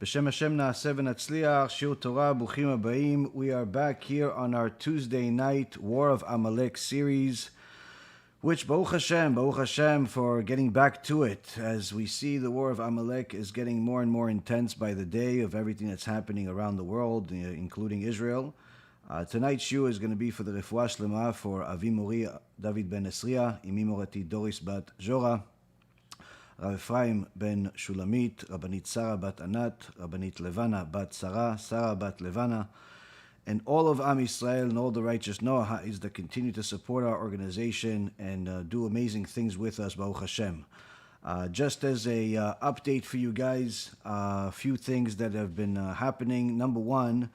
B'Shem Hashem na'aseh v'natzliach, Shiur Torah, Bruchim Habayim. We are back here on our Tuesday night War of Amalek series, which Baruch Hashem for getting back to it, as we see the War of Amalek is getting more and more intense by the day of everything that's happening around the world, including Israel. Tonight's shiur is going to be for the Refuah Shlema for Avi Mori David ben Esriya, Imi Morati Doris bat Jora, Rav Efraim ben Shulamit, Rabbanit Sarah bat Anat, Rabbanit Levana bat Sarah, Sarah bat Levana, and all of Am Yisrael and all the righteous Noahis that continue to support our organization and do amazing things with us, Baruch Hashem. Just as a update for you guys, a few things that have been happening. Number one,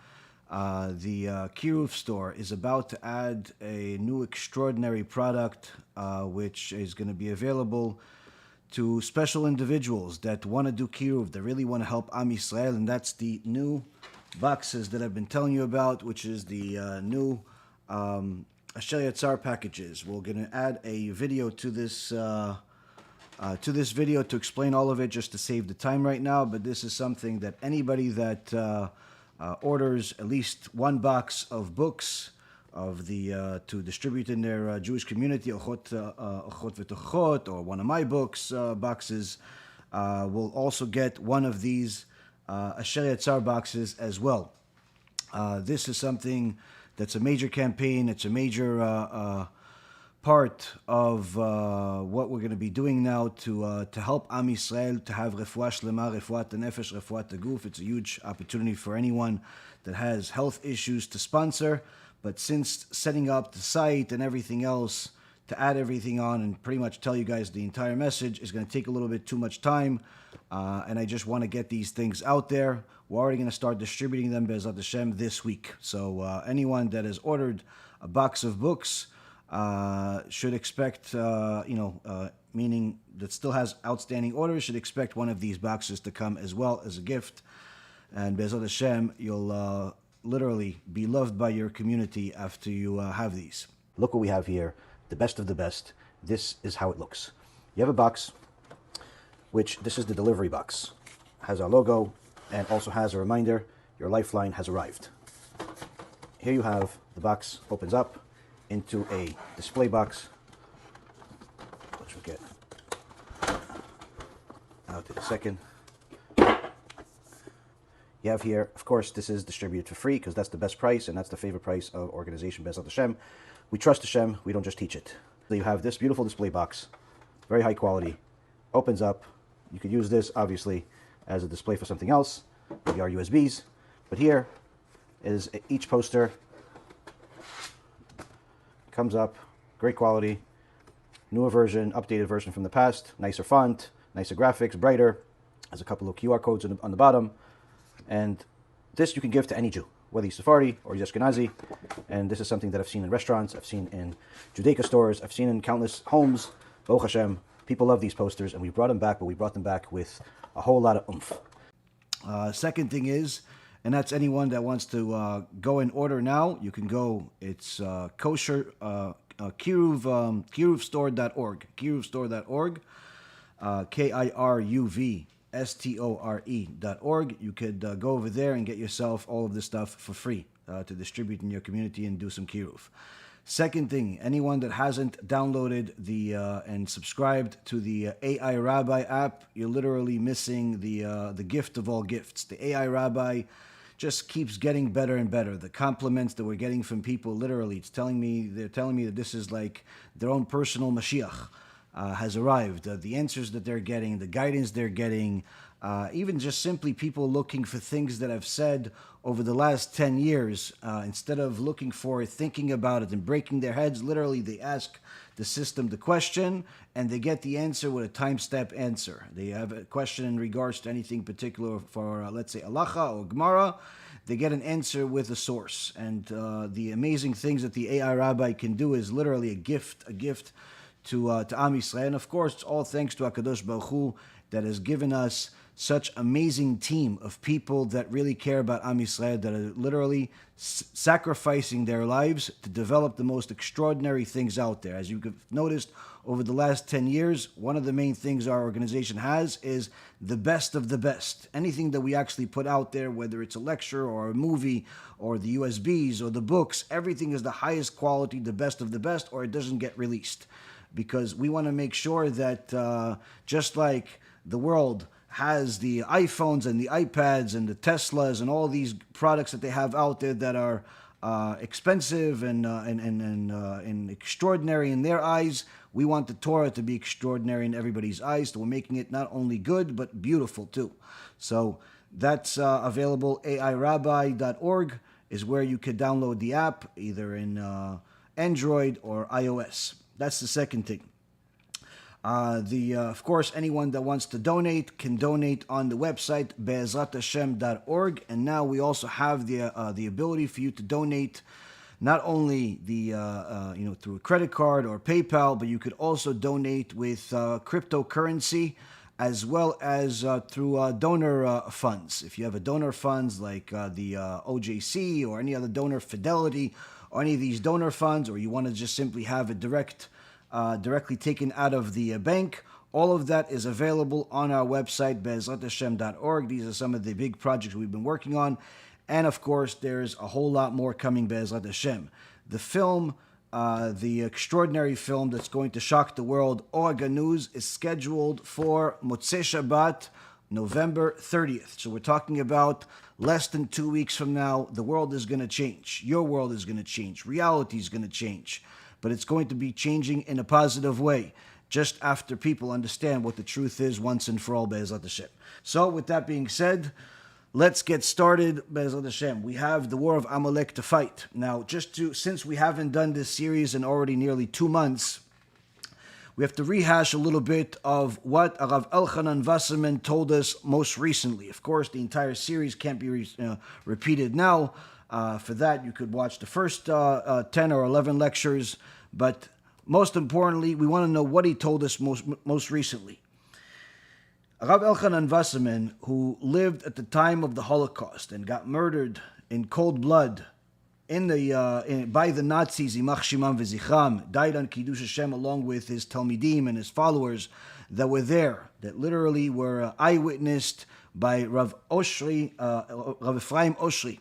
the Kiruv store is about to add a new extraordinary product which is going to be available to special individuals that want to do Kiruv, that really want to help Am Yisrael, and that's the new boxes that I've been telling you about, which is the new Asher Yatzar packages. We're going to add a video to this video to explain all of it, just to save the time right now, but this is something that anybody that orders at least one box of books of the to distribute in their Jewish community, Ochot V'Tochot, or one of my books boxes, will also get one of these Asher Yatzar boxes as well. This is something that's a major campaign. It's a major part of what we're going to be doing now to help Am Yisrael to have refuah shlema, refuat nefesh, refuat guf. It's a huge opportunity for anyone that has health issues to sponsor. But since setting up the site and everything else, to add everything on and pretty much tell you guys the entire message is going to take a little bit too much time. And I just want to get these things out there. We're already going to start distributing them, BeEzrat Hashem, this week. So anyone that has ordered a box of books should expect, meaning that still has outstanding orders, should expect one of these boxes to come as well as a gift. And BeEzrat Hashem, you'll literally be loved by your community after you have these. Look what we have here, the best of the best. This is how it looks. You have a box, which this is the delivery box. Has our logo and also has a reminder, your lifeline has arrived. Here you have the box, opens up into a display box, which we'll get out in a second. You have here, of course, this is distributed for free because that's the best price and that's the favorite price of organization BeEzrat Hashem. We trust Hashem, we don't just teach it. So you have this beautiful display box, very high quality, opens up. You could use this, obviously, as a display for something else, maybe our USBs. But here is each poster. Comes up, great quality, newer version, updated version from the past, nicer font, nicer graphics, brighter. Has a couple of QR codes on the bottom. And this you can give to any Jew, whether he's Sephardi or he's Ashkenazi. And this is something that I've seen in restaurants, I've seen in Judaica stores, I've seen in countless homes. Baruch Hashem, people love these posters, and we brought them back, but we brought them back with a whole lot of oomph. Second thing is, and that's anyone that wants to go and order now, you can go, it's Kosher, Kiruvstore.org, Kiruvstore.org, KIRUVSTORE.org. You could go over there and get yourself all of this stuff for free to distribute in your community and do some Kiruv. Second thing, anyone that hasn't downloaded the and subscribed to the AI Rabbi app, you're literally missing the gift of all gifts. The AI Rabbi just keeps getting better and better. The compliments that we're getting from people, literally, they're telling me that this is like their own personal Mashiach has arrived. The answers that they're getting, the guidance they're getting, even just simply people looking for things that I've said over the last 10 years, instead of looking for it, thinking about it and breaking their heads, literally they ask the system the question and they get the answer with a time-step answer. They have a question in regards to anything particular for, let's say, Halacha or Gemara, they get an answer with a source. And the amazing things that the AI Rabbi can do is literally a gift to Am Yisrael. And of course, it's all thanks to HaKadosh Baruch Hu that has given us such amazing team of people that really care about Am Yisrael, that are literally sacrificing their lives to develop the most extraordinary things out there. As you've noticed over the last 10 years, one of the main things our organization has is the best of the best. Anything that we actually put out there, whether it's a lecture or a movie or the USBs or the books, everything is the highest quality, the best of the best, or it doesn't get released. Because we want to make sure that just like the world has the iPhones and the iPads and the Teslas and all these products that they have out there that are expensive and extraordinary in their eyes, we want the Torah to be extraordinary in everybody's eyes. So we're making it not only good, but beautiful too. So that's available. airabbi.org is where you could download the app, either in Android or iOS. That's the second thing. Of course, anyone that wants to donate can donate on the website BeEzratHashem.org, and now we also have the ability for you to donate not only through a credit card or PayPal, but you could also donate with cryptocurrency as well as through donor funds. If you have a donor funds like the OJC or any other donor, Fidelity, or any of these donor funds, or you want to just simply have it directly taken out of the bank, all of that is available on our website, BeEzratHashem.org. These are some of the big projects we've been working on. And of course, there's a whole lot more coming, BeEzrat Hashem. The film, the extraordinary film that's going to shock the world, Or Ganuz, is scheduled for Motzei Shabbat, November 30th. So we're talking about less than 2 weeks from now. The world is going to change. Your world is going to change. Reality is going to change. But it's going to be changing in a positive way, just after people understand what the truth is once and for all, BeEzrat Hashem. So with that being said, let's get started, BeEzrat Hashem. We have the war of Amalek to fight. Now, since we haven't done this series in already nearly 2 months, we have to rehash a little bit of what Rav Elchonon Wasserman told us most recently. Of course, the entire series can't be repeated now. For that, you could watch the first 10 or 11 lectures. But most importantly, we want to know what he told us most recently. Rav Elchanon Wasserman, who lived at the time of the Holocaust and got murdered in cold blood by the Nazis, Yimach Shimam V'Zichram, died on Kiddush Hashem along with his Talmidim and his followers that were there, that literally were eyewitnessed by Rav Efraim Oshri,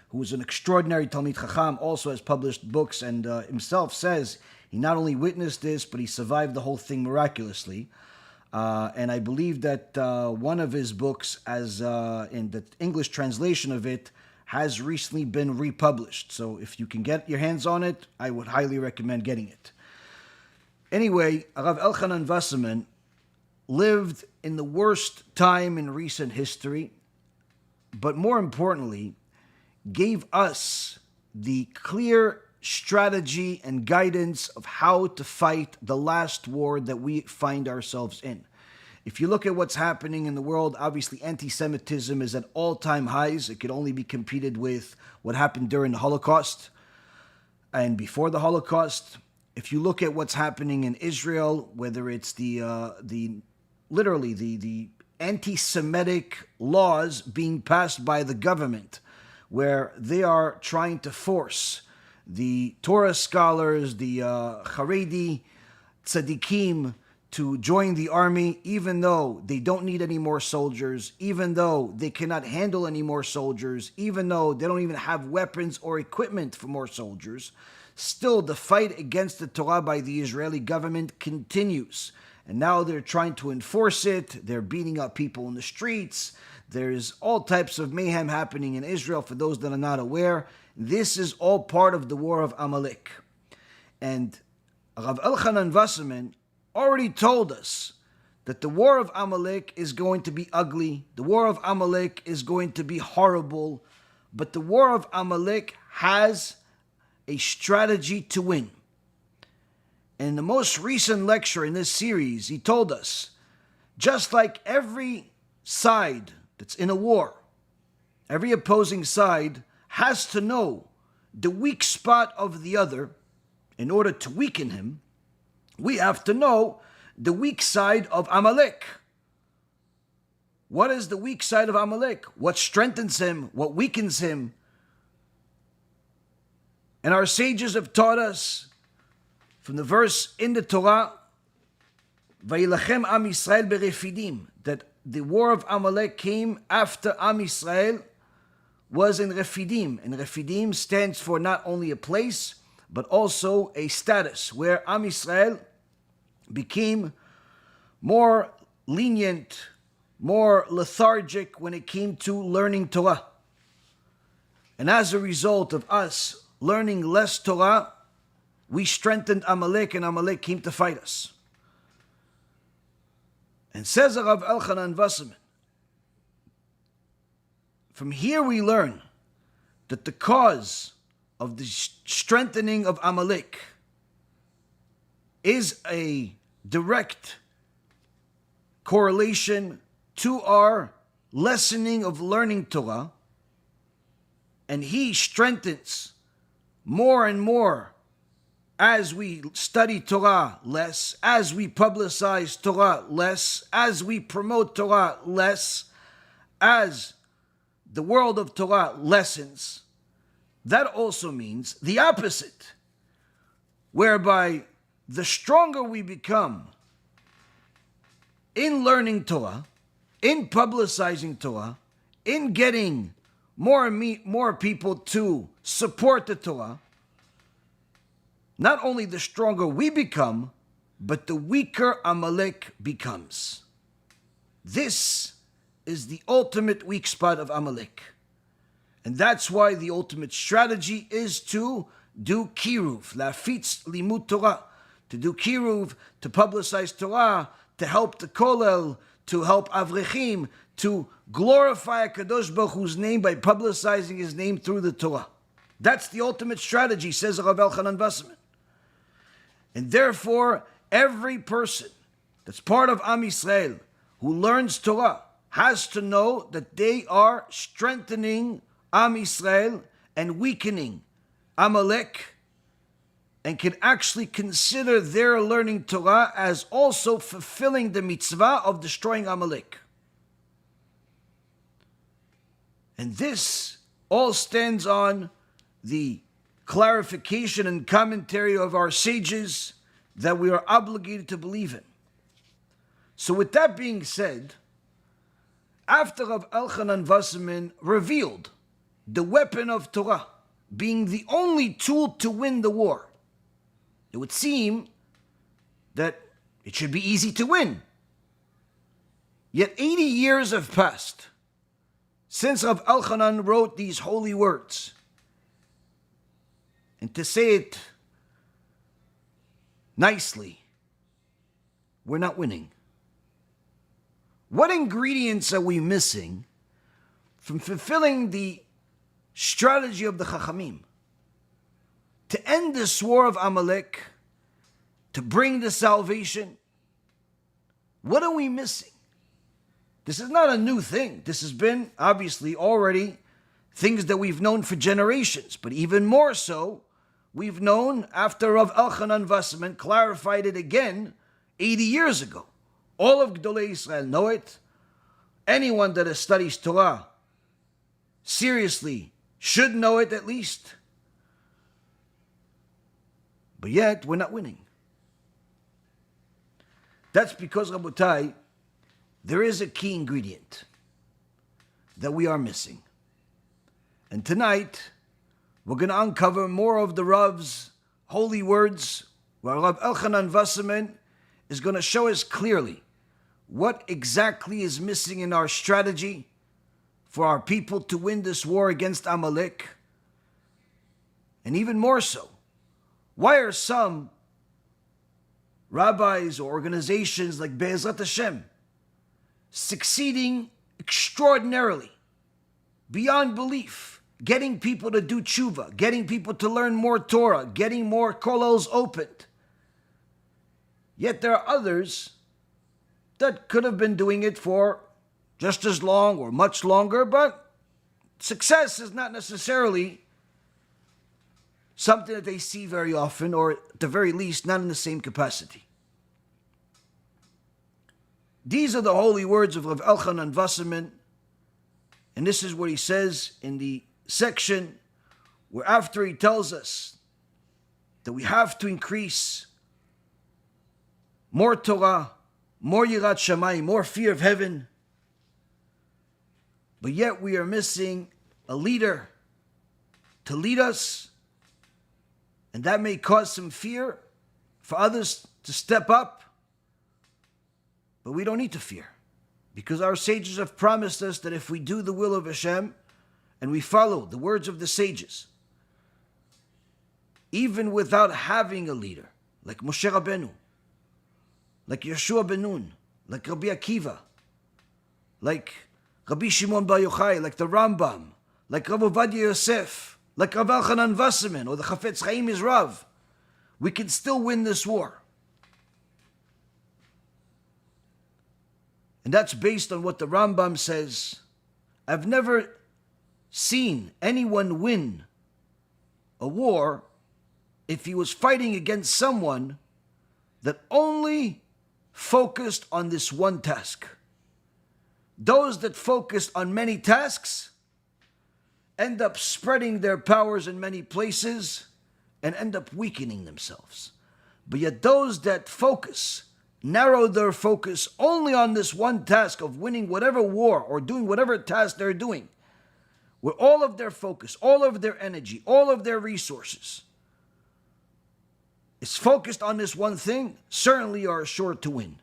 who is an extraordinary Talmid Chacham, also has published books, and himself says he not only witnessed this, but he survived the whole thing miraculously. And I believe that one of his books, in the English translation of it, has recently been republished. So if you can get your hands on it, I would highly recommend getting it. Anyway, Rav Elchanon Wasserman lived in the worst time in recent history, but more importantly, gave us the clear strategy and guidance of how to fight the last war that we find ourselves in. If you look at what's happening in the world, obviously anti-Semitism is at all-time highs. It could only be competed with what happened during the Holocaust and before the Holocaust. If you look at what's happening in Israel, whether it's the anti-Semitic laws being passed by the government, where they are trying to force the Torah scholars, the Haredi tzaddikim, to join the army, even though they don't need any more soldiers, even though they cannot handle any more soldiers, even though they don't even have weapons or equipment for more soldiers. Still, the fight against the Torah by the Israeli government continues. And now they're trying to enforce it. They're beating up people in the streets. There's all types of mayhem happening in Israel, for those that are not aware. This is all part of the war of Amalek. And Rav Elchanon Wasserman already told us that the war of Amalek is going to be ugly. The war of Amalek is going to be horrible. But the war of Amalek has a strategy to win. And in the most recent lecture in this series, he told us, just like every side that's in a war, every opposing side has to know the weak spot of the other in order to weaken him. we have to know the weak side of Amalek. What is the weak side of Amalek? What strengthens him? What weakens him? And our sages have taught us from the verse in the Torah, Vayilachem Am Yisrael berefidim, that the war of Amalek came after Am Yisrael was in Refidim. And Refidim stands for not only a place, but also a status, where Am Yisrael became more lenient, more lethargic when it came to learning Torah. And as a result of us learning less Torah, we strengthened Amalek, and Amalek came to fight us. And says Rav Elchonon Wasserman, from here we learn that the cause of the strengthening of Amalek is a direct correlation to our lessening of learning Torah, and he strengthens more and more as we study Torah less, as we publicize Torah less, as we promote Torah less, as the world of Torah lessens. That also means the opposite, whereby the stronger we become in learning Torah, in publicizing Torah, in getting more and more people to support the Torah, not only the stronger we become, but the weaker Amalek becomes. This is the ultimate weak spot of Amalek. And that's why the ultimate strategy is to do Kiruv, lafitz limud Torah, to do Kiruv, to publicize Torah, to help the Kollel, to help Avrechim, to glorify Kadosh Baruch Hu's name by publicizing his name through the Torah. That's the ultimate strategy, says Rav Elchonon Wasserman. And therefore, every person that's part of Am Yisrael who learns Torah has to know that they are strengthening Am Yisrael and weakening Amalek, and can actually consider their learning Torah as also fulfilling the mitzvah of destroying Amalek. And this all stands on the clarification and commentary of our sages that we are obligated to believe in. So with that being said, after Rav Elchanon Wasserman revealed the weapon of Torah being the only tool to win the war, it would seem that it should be easy to win. Yet 80 years have passed since Rav Elchanan wrote these holy words. And to say it nicely, we're not winning. What ingredients are we missing from fulfilling the strategy of the chachamim to end this war of Amalek, to bring the salvation? What are we missing? This is not a new thing. This has been obviously already things that we've known for generations, but even more so, we've known after Rav Elchanon Wasserman clarified it again 80 years ago. All of Gdolei Yisrael know it. Anyone that studies Torah seriously should know it at least. But yet, we're not winning. That's because, Rabotai, there is a key ingredient that we are missing. And tonight, we're going to uncover more of the Rav's holy words, where Rav Elchanon Wasserman is going to show us clearly what exactly is missing in our strategy for our people to win this war against Amalek. And even more so, why are some rabbis or organizations like BeEzrat HaShem succeeding extraordinarily, beyond belief, getting people to do tshuva, getting people to learn more Torah, getting more kollels opened? Yet there are others that could have been doing it for just as long or much longer, but success is not necessarily something that they see very often, or at the very least, not in the same capacity. These are the holy words of Rav Elchonon Wasserman, and this is what he says in the section where after he tells us that we have to increase more Torah, more Yirat Shamayim, more fear of heaven, but yet we are missing a leader to lead us, and that may cause some fear for others to step up, but we don't need to fear, because our sages have promised us that if we do the will of HaShem and we follow the words of the sages, even without having a leader, like Moshe Rabbeinu, like Yeshua ben Nun, like Rabbi Akiva, like Rabbi Shimon Bar Yochai, like the Rambam, like Rav Ovadia Yosef, like Rav Elchanan Wasserman, or the Chafetz Chaim is Rav, we can still win this war. And that's based on what the Rambam says. I've never seen anyone win a war if he was fighting against someone that only focused on this one task. Those that focused on many tasks end up spreading their powers in many places and end up weakening themselves. But yet those that narrow their focus only on this one task of winning whatever war or doing whatever task they're doing, where all of their focus, all of their energy, all of their resources is focused on this one thing, certainly are sure to win.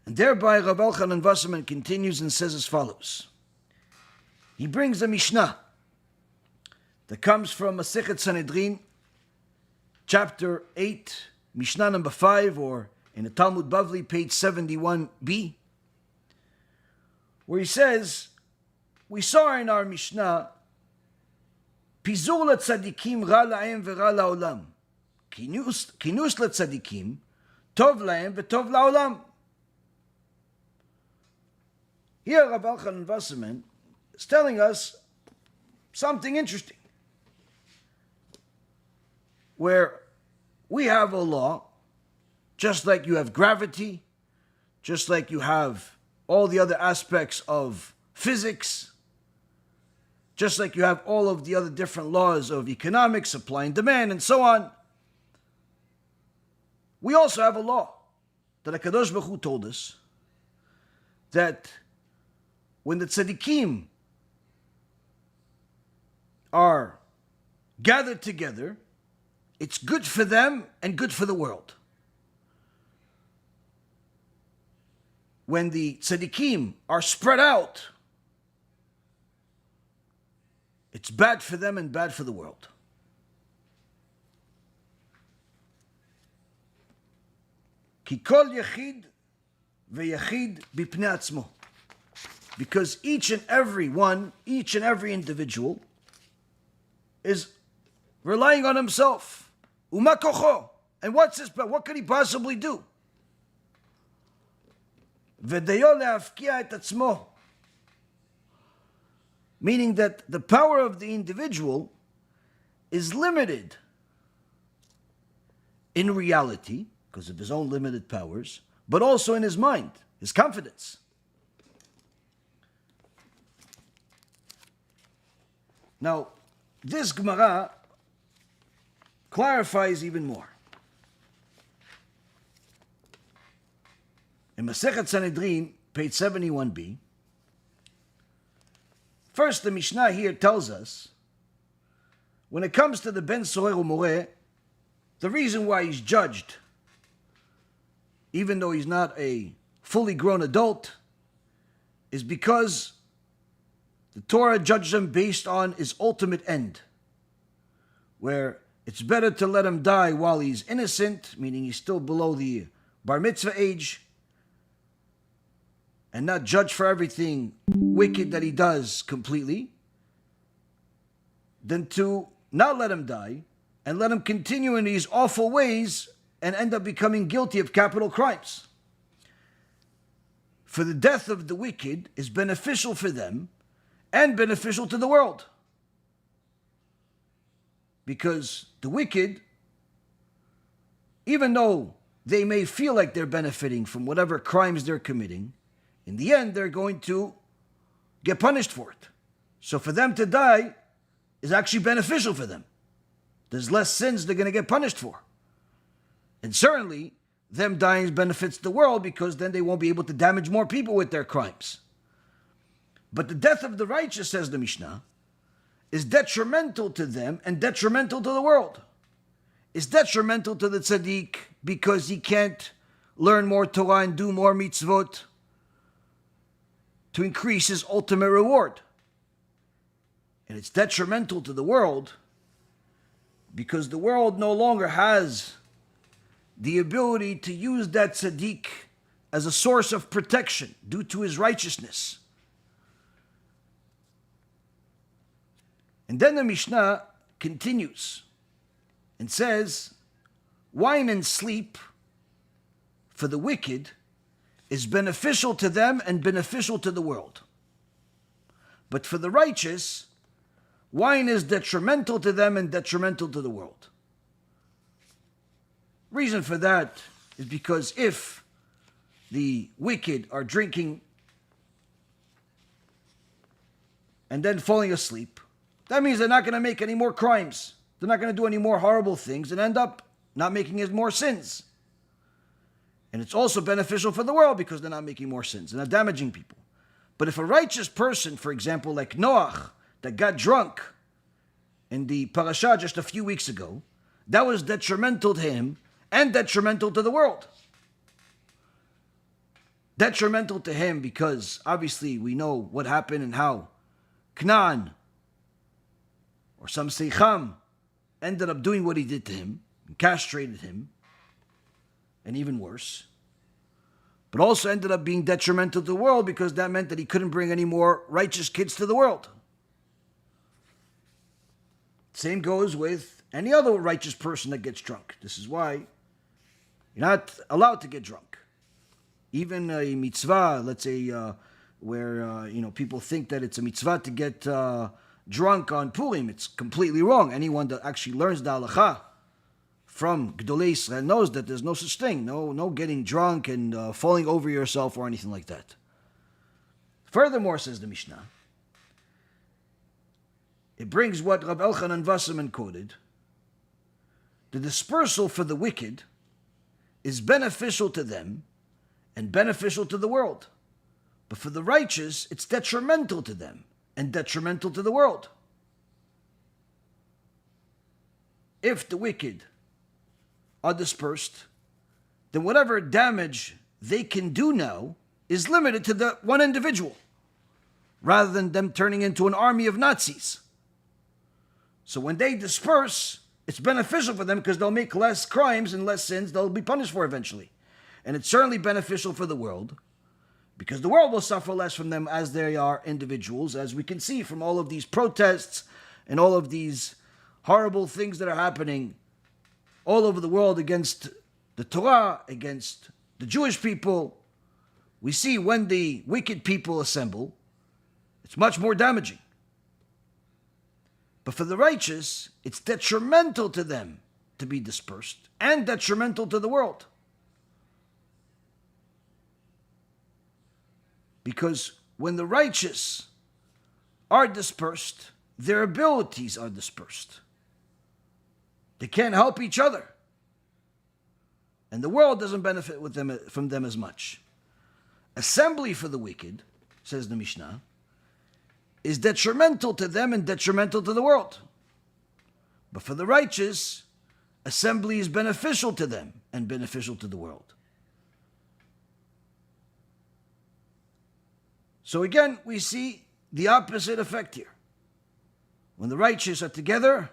And thereby Rav Elchonon Wasserman continues and says as follows. He brings a Mishnah that comes from Masechet Sanhedrin, chapter 8, Mishnah number 5, or in the Talmud Bavli, page 71b, where he says, we saw in our Mishnah, Pizur letzadikim ra lahem v'ra la'olam, kinus letzadikim, tov lahem v'tov la'olam. Here Rav Elchonon Wasserman is telling us something interesting, where we have a law, just like you have gravity, just like you have all the other aspects of physics, just like you have all of the other different laws of economics, supply and demand, and so on. We also have a law that HaKadosh Baruch Hu told us that when the tzaddikim are gathered together, it's good for them and good for the world. When the tzaddikim are spread out, it's bad for them and bad for the world. Ki kol yachid ve'yachid bipnei atzmo. Because each and every individual is relying on himself. Uma kocho. And what could he possibly do? V'dayo le'afkia et atzmo. Meaning that the power of the individual is limited in reality, because of his own limited powers, but also in his mind, his confidence. Now, this Gemara clarifies even more. In Masechet Sanhedrin, page 71b, first the Mishnah here tells us, when it comes to the Ben Sorer Umoreh, the reason why he's judged, even though he's not a fully grown adult, is because the Torah judges him based on his ultimate end, where it's better to let him die while he's innocent, meaning he's still below the bar mitzvah age, and not judge for everything wicked that he does completely, than to not let him die and let him continue in these awful ways and end up becoming guilty of capital crimes. For the death of the wicked is beneficial for them and beneficial to the world. Because the wicked, even though they may feel like they're benefiting from whatever crimes they're committing, in the end they're going to get punished for it. So for them to die is actually beneficial for them. There's less sins they're going to get punished for. And certainly, them dying benefits the world because then they won't be able to damage more people with their crimes. But the death of the righteous, says the Mishnah, is detrimental to them and detrimental to the world. It's detrimental to the tzaddik because he can't learn more Torah and do more mitzvot to increase his ultimate reward. And it's detrimental to the world because the world no longer has the ability to use that tzaddik as a source of protection due to his righteousness. And then the Mishnah continues and says, wine and sleep for the wicked is beneficial to them and beneficial to the world. But for the righteous, wine is detrimental to them and detrimental to the world. Reason for that is because if the wicked are drinking and then falling asleep, that means they're not going to make any more crimes. They're not going to do any more horrible things and end up not making as more sins. And it's also beneficial for the world because they're not making more sins. They're not damaging people. But if a righteous person, for example, like Noach, that got drunk in the parasha just a few weeks ago, that was detrimental to him and detrimental to the world. Detrimental to him because obviously we know what happened and how Canaan, or some say Ham, ended up doing what he did to him, and castrated him, and even worse. But also ended up being detrimental to the world because that meant that he couldn't bring any more righteous kids to the world. Same goes with any other righteous person that gets drunk. This is why you're not allowed to get drunk. Even a mitzvah, let's say, where people think that it's a mitzvah to get drunk on Purim, it's completely wrong. Anyone that actually learns the halacha from Gdolei Yisrael knows that there's no such thing, no getting drunk and falling over yourself or anything like that. Furthermore, says the Mishnah, it brings what Rav Elchonon Wasserman quoted. The dispersal for the wicked is beneficial to them and beneficial to the world. But for the righteous, it's detrimental to them and detrimental to the world. If the wicked are dispersed, then whatever damage they can do now is limited to the one individual, rather than them turning into an army of Nazis. So when they disperse, it's beneficial for them because they'll make less crimes and less sins they'll be punished for eventually. And it's certainly beneficial for the world because the world will suffer less from them as they are individuals, as we can see from all of these protests and all of these horrible things that are happening all over the world against the Torah, against the Jewish people. We see when the wicked people assemble, it's much more damaging. But for the righteous, it's detrimental to them to be dispersed and detrimental to the world. Because when the righteous are dispersed, their abilities are dispersed. They can't help each other. And the world doesn't benefit from them as much. Assembly for the wicked, says the Mishnah, is detrimental to them and detrimental to the world. But for the righteous, assembly is beneficial to them and beneficial to the world. So again, we see the opposite effect here. When the righteous are together,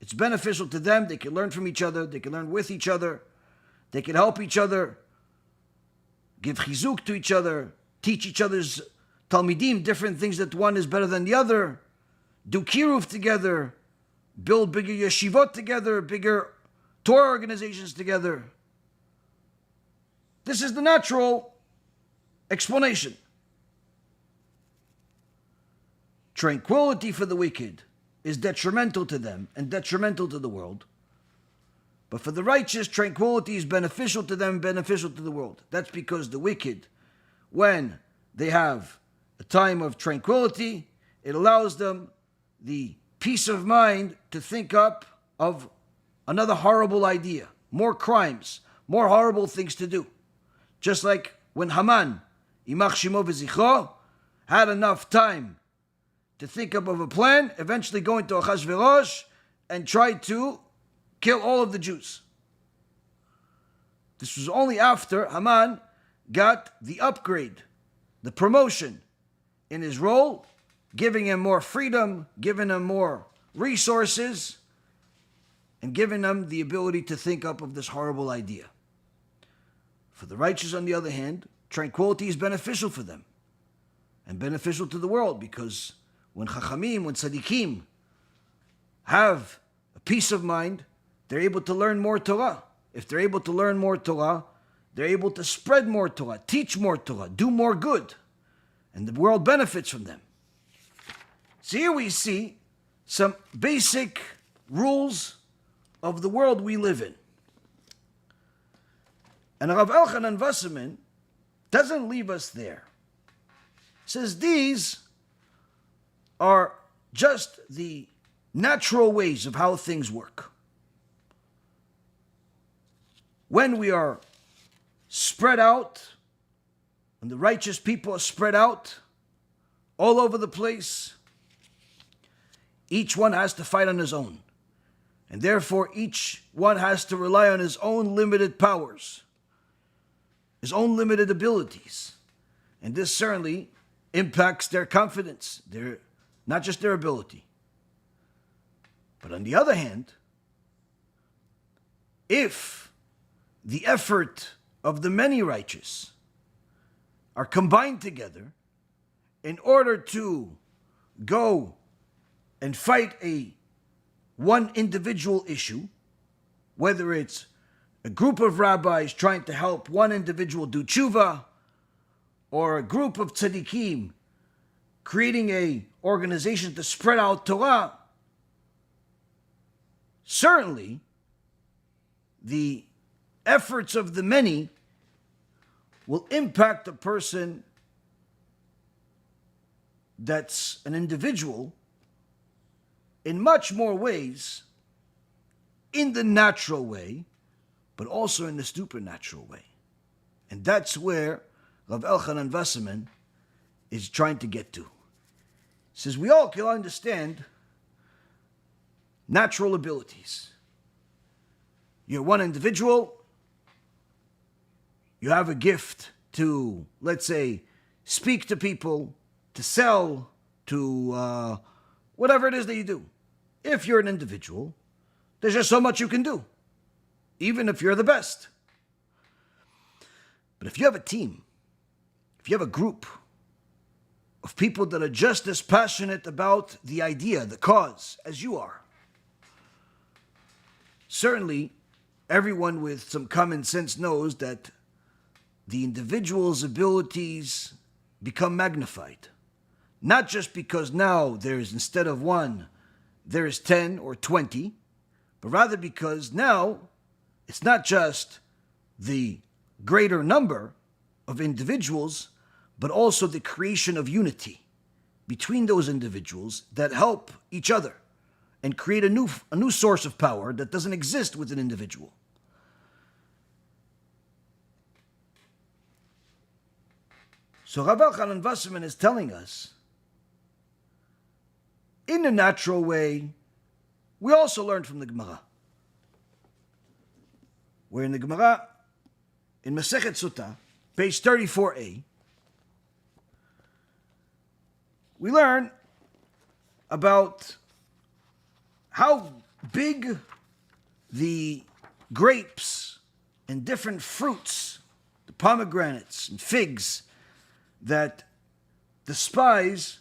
it's beneficial to them. They can learn from each other. They can learn with each other. They can help each other, give chizuk to each other, teach each other's talmidim, different things that one is better than the other, do kiruv together, build bigger yeshivot together, bigger Torah organizations together. This is the natural explanation. Tranquility for the wicked is detrimental to them and detrimental to the world. But for the righteous, tranquility is beneficial to them, beneficial to the world. That's because the wicked, when they have a time of tranquility, it allows them the peace of mind to think up of another horrible idea, more crimes, more horrible things to do. Just like when Haman, Imach Shimo v'zichro, had enough time to think up of a plan, eventually going to Achashverosh and try to kill all of the Jews. This was only after Haman got the upgrade, the promotion in his role, giving him more freedom, giving him more resources, and giving him the ability to think up of this horrible idea. For the righteous, on the other hand, tranquility is beneficial for them and beneficial to the world, because when chachamim, when tzaddikim have a peace of mind, they're able to learn more Torah. If they're able to learn more Torah, they're able to spread more Torah, teach more Torah, do more good, and the world benefits from them. So here we see some basic rules of the world we live in. And Rav Elchonon Wasserman doesn't leave us there. He says these are just the natural ways of how things work. When we are spread out, when the righteous people are spread out all over the place, each one has to fight on his own. And therefore each one has to rely on his own limited powers, his own limited abilities. And this certainly impacts their confidence, not just their ability. But on the other hand, if the effort of the many righteous are combined together in order to go and fight one individual issue, whether it's a group of rabbis trying to help one individual do tshuva, or a group of tzaddikim creating a organization to spread out Torah, certainly the efforts of the many will impact a person that's an individual in much more ways, in the natural way, but also in the supernatural way. And that's where Rav Elchanon Wasserman is trying to get to. He says we all can understand natural abilities. You're one individual, you have a gift to, let's say, speak to people, to sell, to whatever it is that you do. If you're an individual, there's just so much you can do, even if you're the best. But if you have a team, if you have a group of people that are just as passionate about the idea, the cause, as you are, certainly everyone with some common sense knows that the individual's abilities become magnified. Not just because now there's, instead of one, there's 10 or 20, but rather because now it's not just the greater number of individuals, but also the creation of unity between those individuals that help each other and create a new source of power that doesn't exist with an individual. So Rav Elchonon Wasserman is telling us, in a natural way, we also learn from the Gemara. Where in the Gemara, in Masechet Sota, page 34a, we learn about how big the grapes and different fruits, the pomegranates and figs, that the spies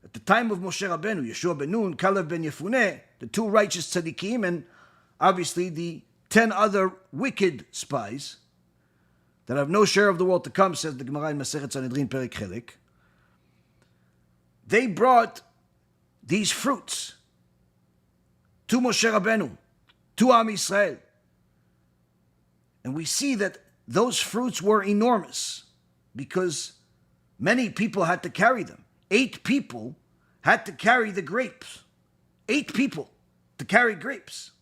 at the time of Moshe Rabbeinu, Yeshua ben Nun, Kalev ben Yefuneh, the two righteous tzaddikim, and obviously the 10 other wicked spies that have no share of the world to come, says the Gemara in Masechet Sanhedrin Perek Chelek, they brought these fruits to Moshe Rabbeinu, to Am Yisrael, And we see that those fruits were enormous because many people had to carry them. 8 people had to carry the grapes. 8 people to carry grapes.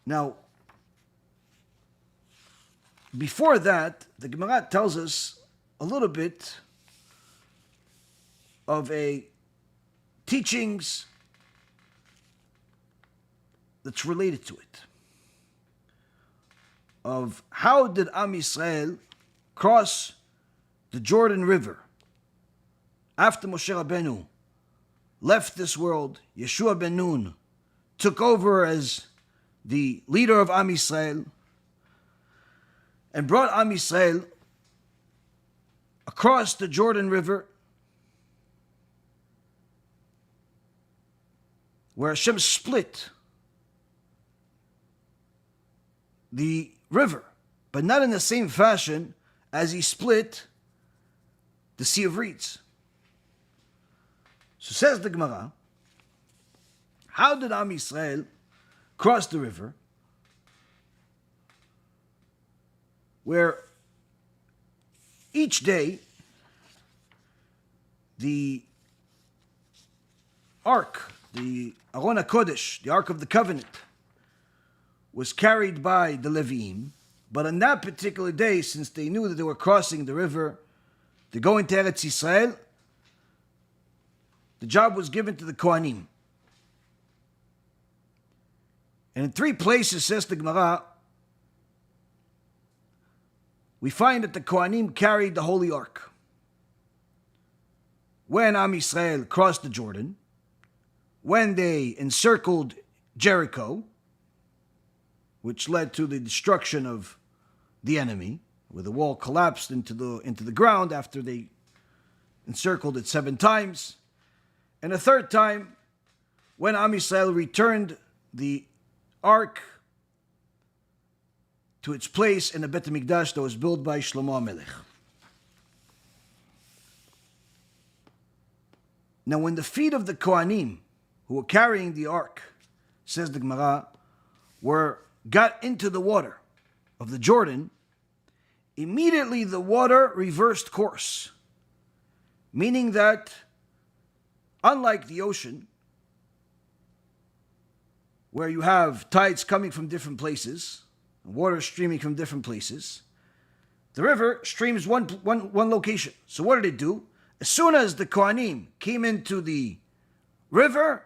Now, before that, the Gemara tells us a little bit of a teachings that's related to it. Of how did Am Yisrael cross the Jordan River after Moshe Rabbeinu left this world. Yeshua ben Nun took over as the leader of Am Yisrael and brought Am Yisrael across the Jordan River, where Hashem split the river, but not in the same fashion as he split the Sea of Reeds. So says the Gemara, how did Am Yisrael cross the river? Where each day the ark, the Aron HaKodesh, the Ark of the Covenant, was carried by the Leviim. But on that particular day, since they knew that they were crossing the river to go into Eretz Yisrael, the job was given to the Kohanim. And in 3 places, says the Gemara, we find that the Kohanim carried the Holy Ark. When Am Yisrael crossed the Jordan, when they encircled Jericho, which led to the destruction of the enemy, where the wall collapsed into the ground after they encircled it 7 times. And a 3rd time, when Am Yisrael returned the ark to its place in the Bet HaMikdash that was built by Shlomo Amalek. Now, when the feet of the Kohanim, who were carrying the ark, says the Gemara, got into the water of the Jordan, immediately the water reversed course. Meaning that, unlike the ocean, where you have tides coming from different places, water streaming from different places, the river streams one location. So what did it do? As soon as the Kohanim came into the river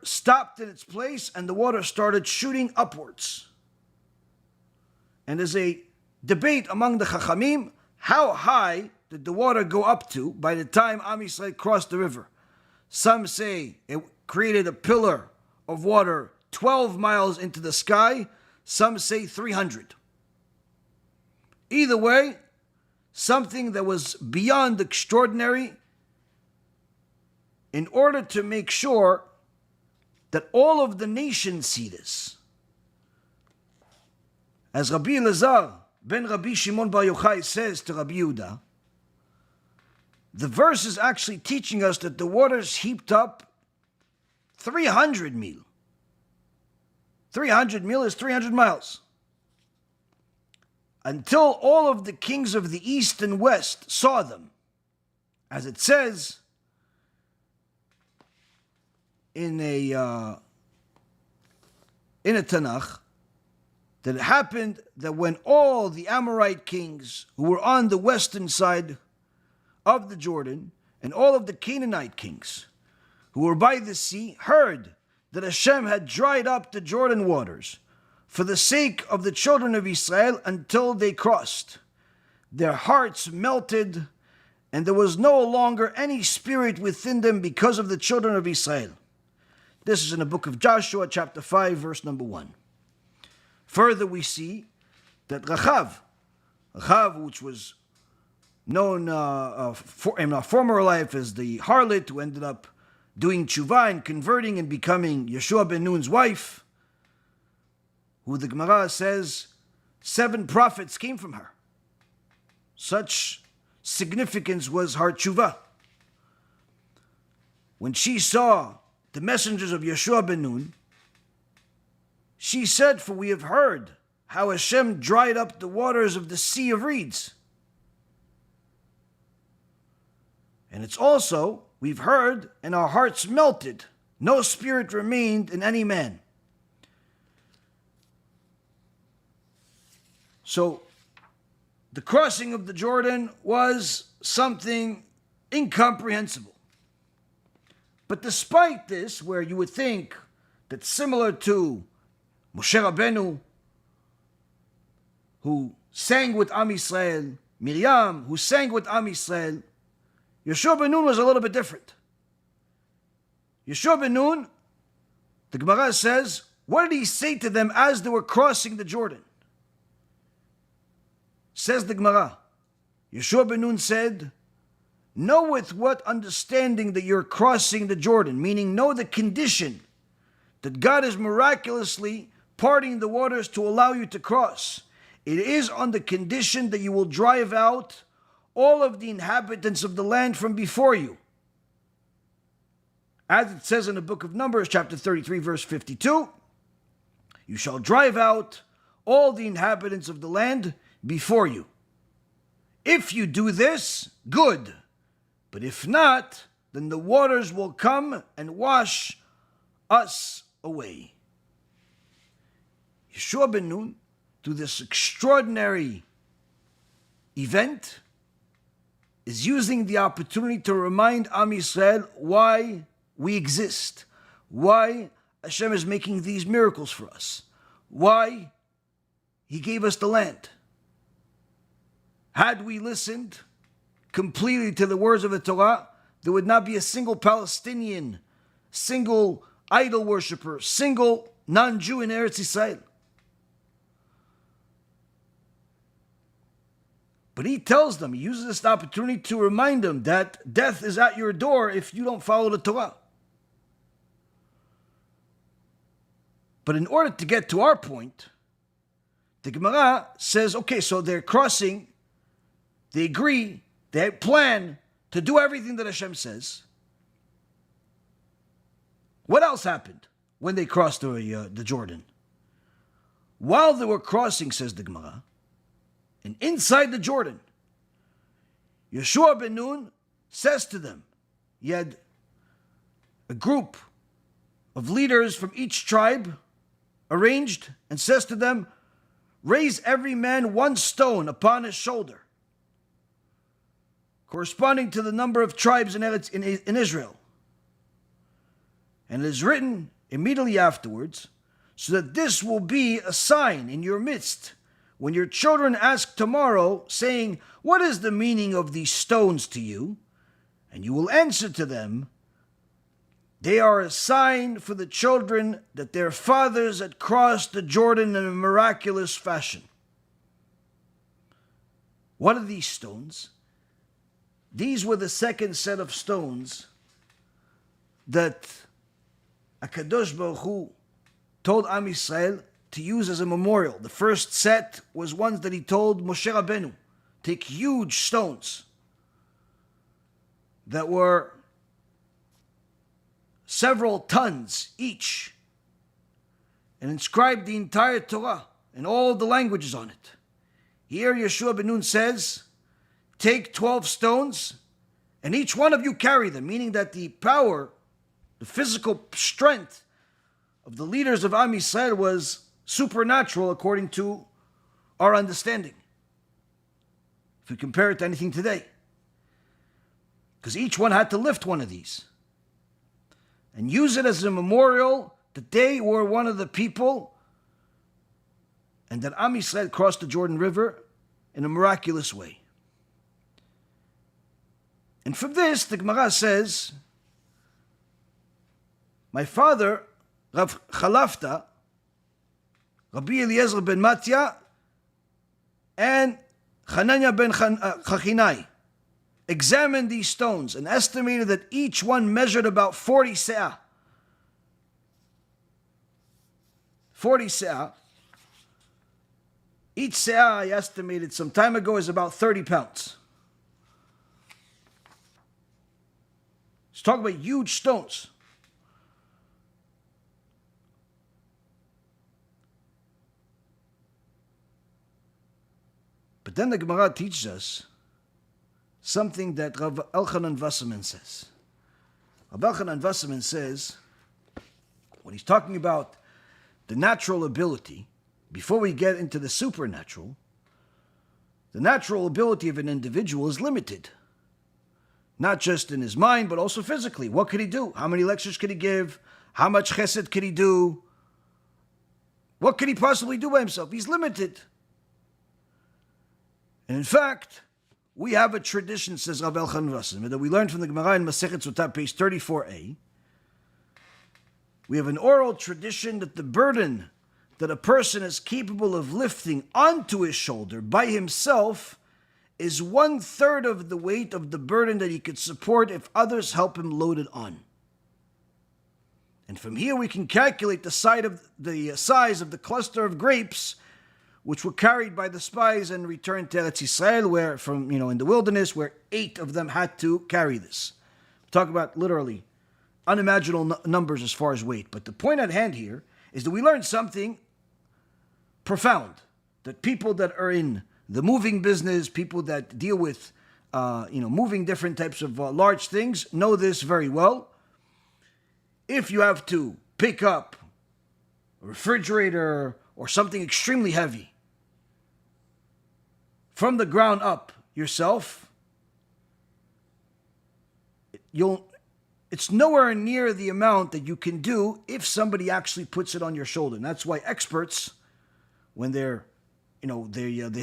stopped in its place and the water started shooting upwards. And there's a debate among the chachamim, how high did the water go up to by the time Am Yisrael crossed the river? Some say it created a pillar of water 12 miles into the sky. Some say 300. Either way, something that was beyond extraordinary, in order to make sure that all of the nations see this. As Rabbi Elazar ben Rabbi Shimon Bar Yochai says to Rabbi Yehuda, the verse is actually teaching us that the waters heaped up 300 mil. 300 mil is 300 miles. Until all of the kings of the east and west saw them. As it says in a Tanakh, that it happened that when all the Amorite kings who were on the western side of the Jordan and all of the Canaanite kings who were by the sea heard that Hashem had dried up the Jordan waters for the sake of the children of Israel until they crossed, their hearts melted and there was no longer any spirit within them because of the children of Israel. This is in the book of Joshua, chapter 5, verse number 1. Further, we see that Rachav, which was known in our former life as the harlot who ended up doing tshuva and converting and becoming Yeshua ben Nun's wife, who the Gemara says 7 prophets came from her. Such significance was her tshuva. When she saw the messengers of Yeshua ben Nun, she said, for we have heard how HaShem dried up the waters of the sea of reeds. And it's also, we've heard, and our hearts melted. No spirit remained in any man. So, the crossing of the Jordan was something incomprehensible. But despite this, where you would think that similar to Moshe Rabbeinu, who sang with Am Yisrael, Miriam, who sang with Am Yisrael, Yeshua ben Nun was a little bit different. Yeshua ben Nun, the Gemara says, what did he say to them as they were crossing the Jordan? Says the Gemara, Yeshua ben Nun said, know with what understanding that you're crossing the Jordan, meaning know the condition that God is miraculously parting the waters to allow you to cross. It is on the condition that you will drive out all of the inhabitants of the land from before you. As it says in the book of Numbers, chapter 33, verse 52, you shall drive out all the inhabitants of the land before you. If you do this, good. But if not, then the waters will come and wash us away. Yeshua ben Nun, through this extraordinary event, is using the opportunity to remind Am Yisrael why we exist, why HaShem is making these miracles for us, why He gave us the land. Had we listened completely to the words of the Torah, there would not be a single Palestinian, single idol worshiper, single non-Jew in Eretz Yisrael. But he tells them, he uses this opportunity to remind them that death is at your door if you don't follow the Torah. But in order to get to our point, the Gemara says, okay, so they're crossing, they agree, they plan to do everything that Hashem says. What else happened when they crossed the Jordan? While they were crossing, says the Gemara, and inside the Jordan, Yeshua ben Nun says to them, he had a group of leaders from each tribe arranged, and says to them, raise every man one stone upon his shoulder, corresponding to the number of tribes in Israel. And it is written immediately afterwards, so that this will be a sign in your midst, when your children ask tomorrow, saying, what is the meaning of these stones to you? And you will answer to them, they are a sign for the children that their fathers had crossed the Jordan in a miraculous fashion. What are these stones? These were the second set of stones that HaKadosh Baruch Hu told Am Yisrael to use as a memorial. The first set was ones that he told Moshe Rabbeinu, take huge stones that were several tons each, and inscribe the entire Torah and all the languages on it. Here Yeshua ben Nun says, take 12 stones, and each one of you carry them, meaning that the power, the physical strength of the leaders of Am Yisrael was supernatural according to our understanding, if we compare it to anything today. Because each one had to lift one of these and use it as a memorial that they were one of the people and that Am Yisrael crossed the Jordan River in a miraculous way. And from this, the Gemara says, my father, Rav Chalafta, Rabbi Eliezer ben Matya, and Hanania ben Chachinai examined these stones and estimated that each one measured about 40 se'ah. 40 se'ah. Each se'ah, I estimated some time ago, is about 30 pounds. Let's talk about huge stones. But then the Gemara teaches us something that Rav Elchonon Wasserman says. Rav Elchonon Wasserman says, when he's talking about the natural ability, before we get into the supernatural, the natural ability of an individual is limited. Not just in his mind, but also physically. What could he do? How many lectures could he give? How much chesed could he do? What could he possibly do by himself? He's limited. And in fact, we have a tradition, says Rav Elchonon Wasserman, that we learned from the Gemara in Masechet Sota, page 34a. We have an oral tradition that the burden that a person is capable of lifting onto his shoulder by himself is 1/3 of the weight of the burden that he could support if others help him load it on. And from here we can calculate the size of the cluster of grapes which were carried by the spies and returned to Eretz Yisrael, where in the wilderness, where 8 of them had to carry this. Talk about literally unimaginable numbers as far as weight. But the point at hand here is that we learned something profound, that people that are in the moving business, people that deal with moving different types of large things, know this very well. If you have to pick up a refrigerator or something extremely heavy from the ground up yourself, it's nowhere near the amount that you can do if somebody actually puts it on your shoulder. And that's why experts, when they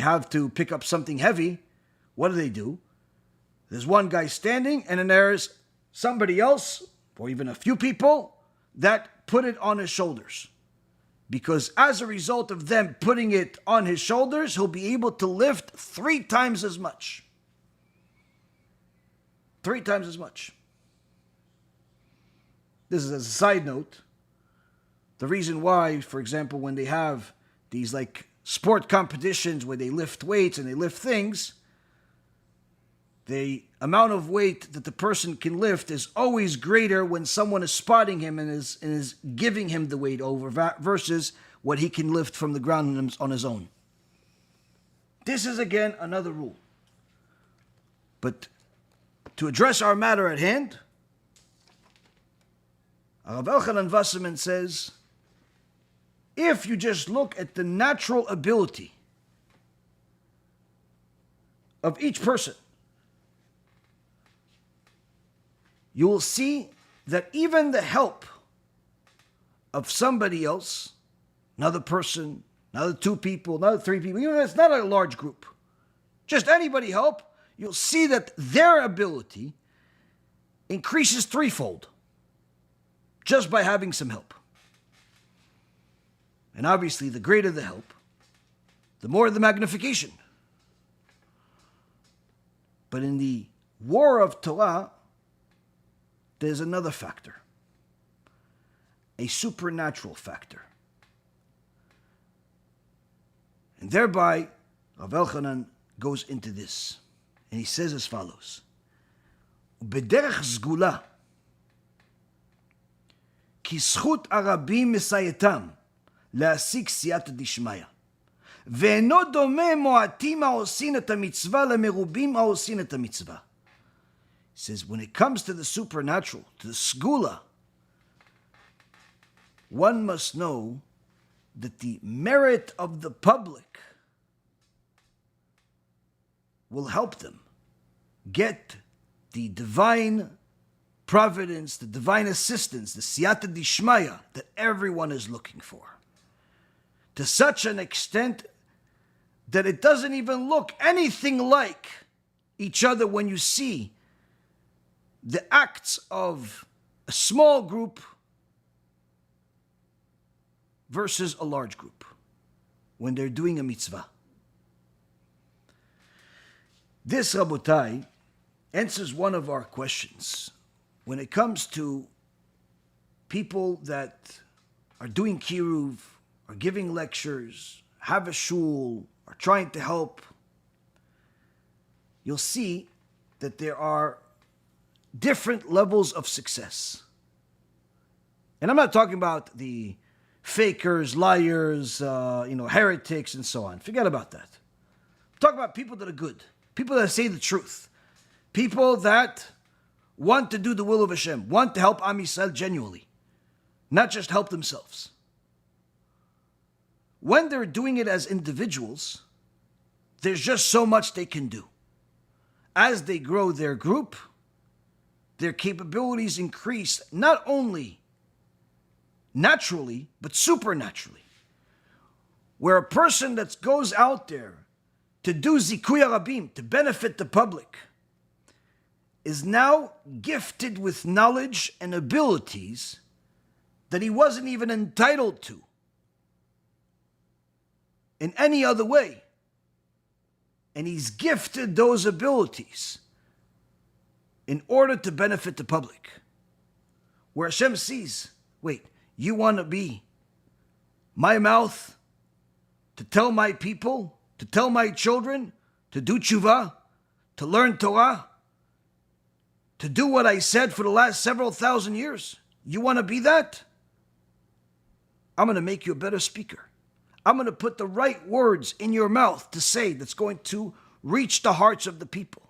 have to pick up something heavy, what do? There's one guy standing, and then there's somebody else, or even a few people, that put it on his shoulders. Because as a result of them putting it on his shoulders, he'll be able to lift 3 times as much. 3 times as much. This is as a side note. The reason why, for example, when they have these sport competitions where they lift weights and they lift things, the amount of weight that the person can lift is always greater when someone is spotting him and is giving him the weight over versus what he can lift from the ground on his own. This is again another rule. But to address our matter at hand, Rav Elchonon Wasserman says, if you just look at the natural ability of each person, you will see that even the help of somebody else, another person, another 2 people, another 3 people, even if it's not a large group, just anybody help, you'll see that their ability increases 3-fold just by having some help. And obviously, the greater the help, the more the magnification. But in the war of Torah, there's another factor, a supernatural factor. And thereby, Rav Elchanan goes into this, and he says as follows: "B'derech zgula, ki zchut arabim mesayetam להשיג סייעתא דשמיא. ואינו דומה מועטים העושים את המצווה למרובים העושים את המצווה." He says, when it comes to the supernatural, to the sgula, one must know that the merit of the public will help them get the divine providence, the divine assistance, the Siyata Dishmaya that everyone is looking for. To such an extent that it doesn't even look anything like each other when you see the acts of a small group versus a large group when they're doing a mitzvah. This, Rabotai, answers one of our questions. When it comes to people that are doing Kiruv, are giving lectures, have a shul, are trying to help, you'll see that there are different levels of success. And I'm not talking about the fakers, liars, heretics, and so on. Forget about that. I'm talking about people that are good, people that say the truth, people that want to do the will of Hashem, want to help Am Yisrael genuinely, not just help themselves. When they're doing it as individuals, there's just so much they can do. As they grow their group, their capabilities increase not only naturally, but supernaturally. Where a person that goes out there to do zikuy rabim, to benefit the public, is now gifted with knowledge and abilities that he wasn't even entitled to in any other way. And he's gifted those abilities in order to benefit the public. Where Hashem sees, wait, you want to be my mouth to tell my people, to tell my children, to do tshuva, to learn Torah, to do what I said for the last several thousand years? You want to be that? I'm going to make you a better speaker. I'm going to put the right words in your mouth to say that's going to reach the hearts of the people.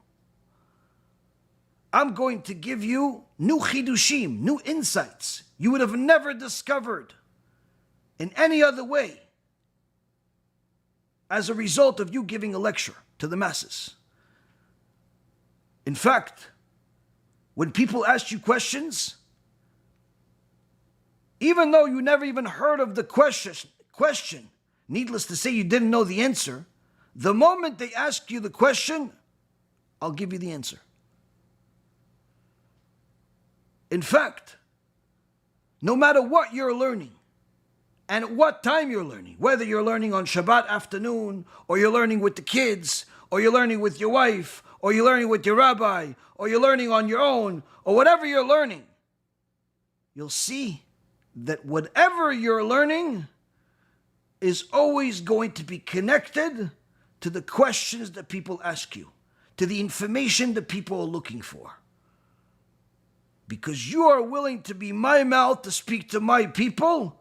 I'm going to give you new chidushim, new insights you would have never discovered in any other way as a result of you giving a lecture to the masses. In fact, when people ask you questions, even though you never even heard of the question, needless to say you didn't know the answer, the moment they ask you the question, I'll give you the answer. In fact, no matter what you're learning, and at what time you're learning, whether you're learning on Shabbat afternoon, or you're learning with the kids, or you're learning with your wife, or you're learning with your rabbi, or you're learning on your own, or whatever you're learning, you'll see that whatever you're learning is always going to be connected to the questions that people ask you, to the information that people are looking for. Because you are willing to be my mouth to speak to my people,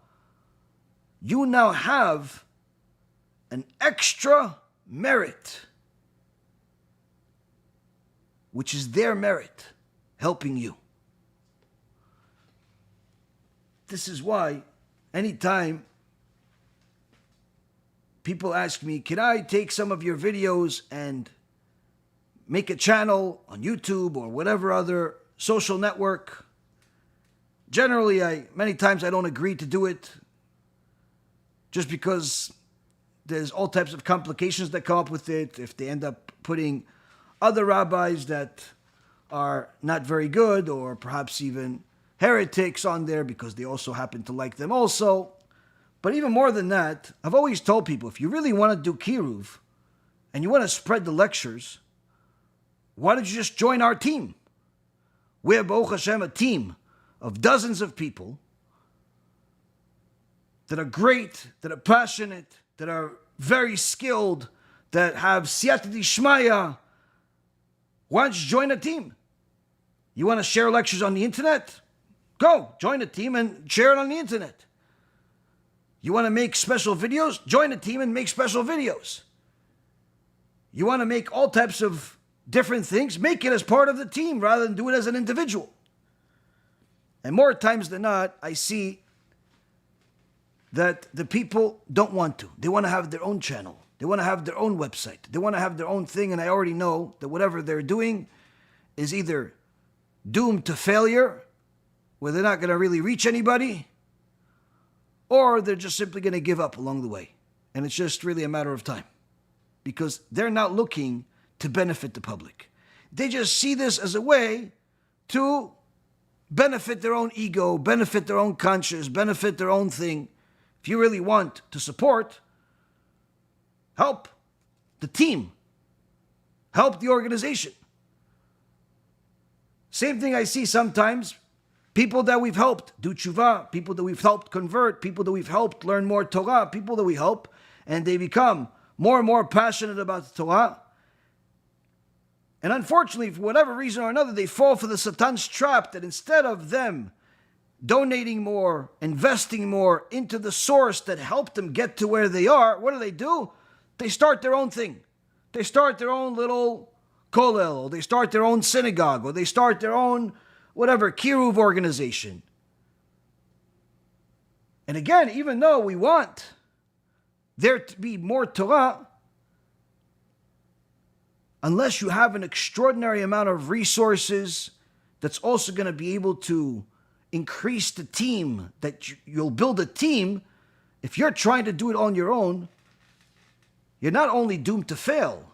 you now have an extra merit, which is their merit, helping you. This is why anytime people ask me, can I take some of your videos and make a channel on YouTube or whatever other social network? Generally, many times I don't agree to do it, just because there's all types of complications that come up with it. If they end up putting other rabbis that are not very good, or perhaps even heretics on there because they also happen to like them also. But even more than that, I've always told people, if you really want to do Kiruv and you want to spread the lectures, why don't you just join our team? We have, Baruch Hashem, a team of dozens of people that are great, that are passionate, that are very skilled, that have Siyata Dishmaya. Why don't you join a team? You want to share lectures on the internet? Go, join a team and share it on the internet. You want to make special videos? Join a team and make special videos. You want to make all types of different things? Make it as part of the team rather than do it as an individual. And more times than not, I see that the people don't want to. They want to have their own channel. They want to have their own website. They want to have their own thing, and I already know that whatever they're doing is either doomed to failure, where they're not going to really reach anybody, or they're just simply going to give up along the way. And it's just really a matter of time, because they're not looking to benefit the public. They just see this as a way to benefit their own ego, benefit their own conscience, benefit their own thing. If you really want to support, help the team, help the organization. Same thing I see sometimes. People that we've helped do tshuva, people that we've helped convert, people that we've helped learn more Torah, people that we help, and they become more and more passionate about the Torah. And unfortunately, for whatever reason or another, they fall for the Satan's trap that instead of them donating more, investing more into the source that helped them get to where they are, what do? They start their own thing. They start their own little kollel, or they start their own synagogue, or they start their own whatever, Kiruv organization. And again, even though we want there to be more Torah, unless you have an extraordinary amount of resources that's also going to be able to increase the team, that you'll build a team. If you're trying to do it on your own, you're not only doomed to fail,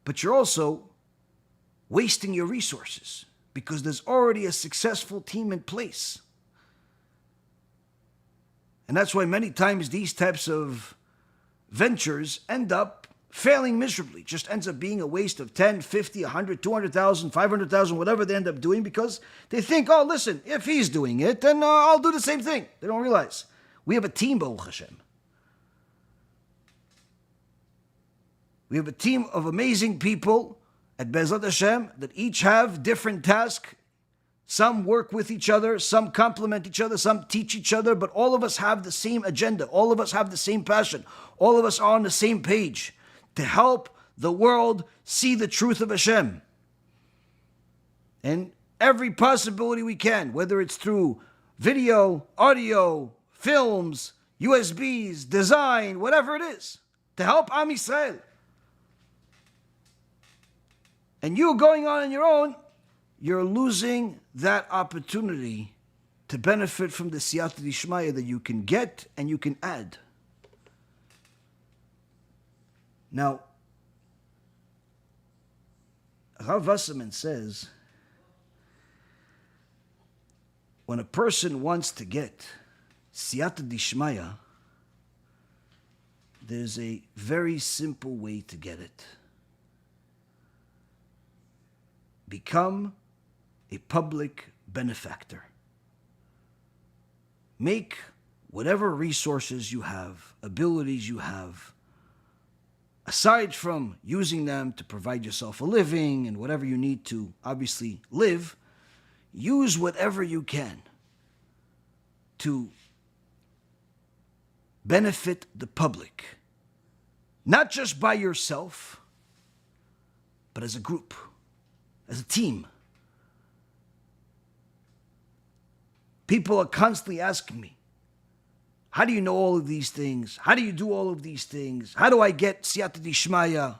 but you're also wasting your resources because there's already a successful team in place. And that's why many times these types of ventures end up failing miserably. Just ends up being a waste of 10, 50, 100, 200,000, 500,000, whatever they end up doing, because they think, oh, listen, if he's doing it, then I'll do the same thing. They don't realize we have a team, Baruch Hashem. We have a team of amazing people at BeEzrat Hashem that each have different tasks. Some work with each other, some complement each other, some teach each other, but all of us have the same agenda. All of us have the same passion. All of us are on the same page to help the world see the truth of Hashem. And every possibility we can, whether it's through video, audio, films, USBs, design, whatever it is, to help Am Yisrael. And you going on your own, you're losing that opportunity to benefit from the Siyata Dishmaya that you can get and you can add. Now, Rav Wasserman says, when a person wants to get Siyata Dishmaya, there's a very simple way to get it. Become a public benefactor. Make whatever resources you have, abilities you have, aside from using them to provide yourself a living and whatever you need to obviously live, use whatever you can to benefit the public. Not just by yourself, but as a group, as a team. People are constantly asking me, how do you know all of these things? How do you do all of these things? How do I get Siyata Dishmaya?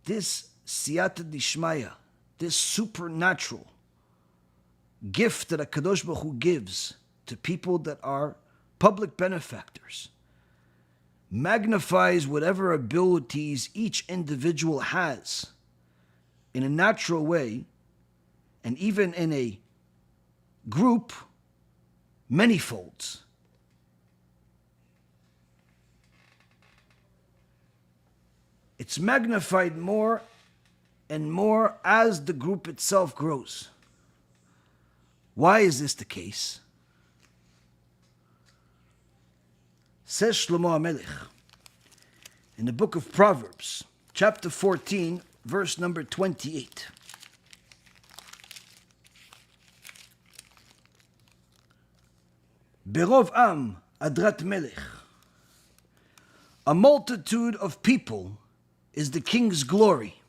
This Siyata Dishmaya, this supernatural gift that HaKadosh Baruch Hu gives to people that are public benefactors, magnifies whatever abilities each individual has in a natural way, and even in a group, many folds. It's magnified more and more as the group itself grows. Why is this the case? Says Shlomo Amalek in the book of Proverbs, chapter 14, verse number 28. Berov am adrat melech. A multitude of people is the king's glory.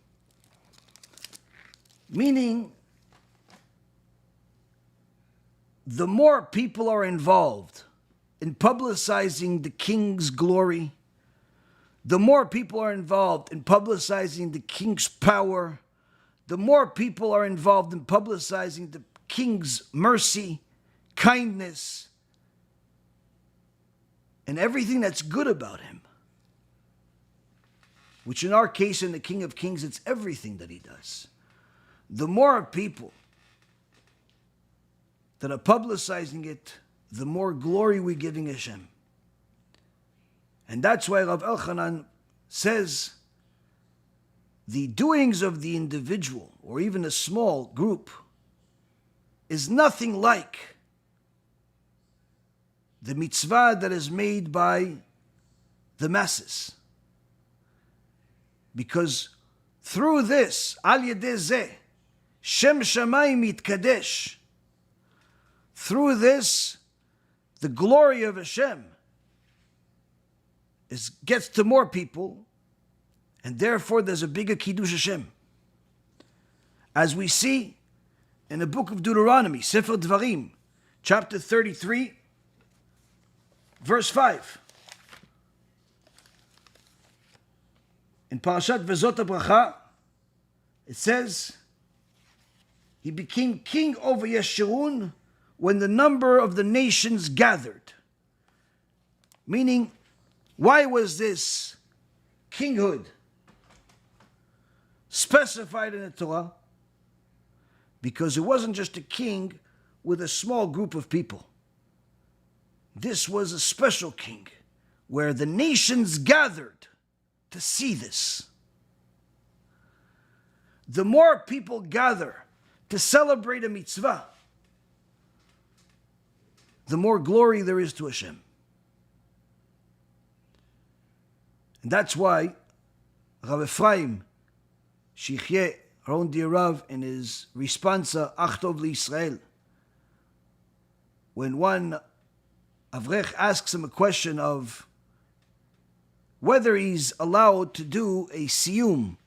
Meaning, the more people are involved in publicizing the king's glory, the more people are involved in publicizing the king's power, the more people are involved in publicizing the king's mercy, kindness, and everything that's good about him. Which in our case, in the King of Kings, it's everything that he does. The more people that are publicizing it, the more glory we're giving Hashem. And that's why Rav Elchanan says the doings of the individual, or even a small group, is nothing like the mitzvah that is made by the masses. Because through this, al yedei zeh, Shem Shamayim yitkadesh. Through this, the glory of Hashem gets to more people, And therefore there's a bigger Kiddush Hashem. As we see in the book of Deuteronomy, Sefer Dvarim, chapter 33, verse 5. In Parashat Vezot HaBracha, it says, he became king over Jeshurun when the number of the nations gathered. Meaning, why was this kinghood specified in the Torah? Because it wasn't just a king with a small group of people. This was a special king where the nations gathered to see this. The more people gather to celebrate a mitzvah, the more glory there is to Hashem. And that's why Rav Efraim, Shichyeh, our own dear Rav, in his responsa, Ach Tov L'Yisrael, when one Avrech asks him a question of whether he's allowed to do a Siyum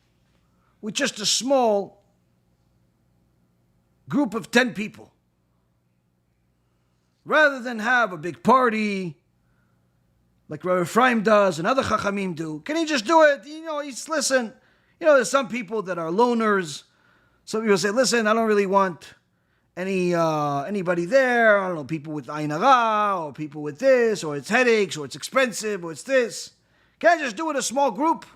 with just a small group of 10 people, rather than have a big party like Rav Efraim does and other chachamim do. Can he just do it? Listen, there's some people that are loners. Some people say, listen, I don't really want anybody there. I don't know, people with ayin hara, or people with this, or it's headaches, or it's expensive, or it's this. Can I just do it in a small group?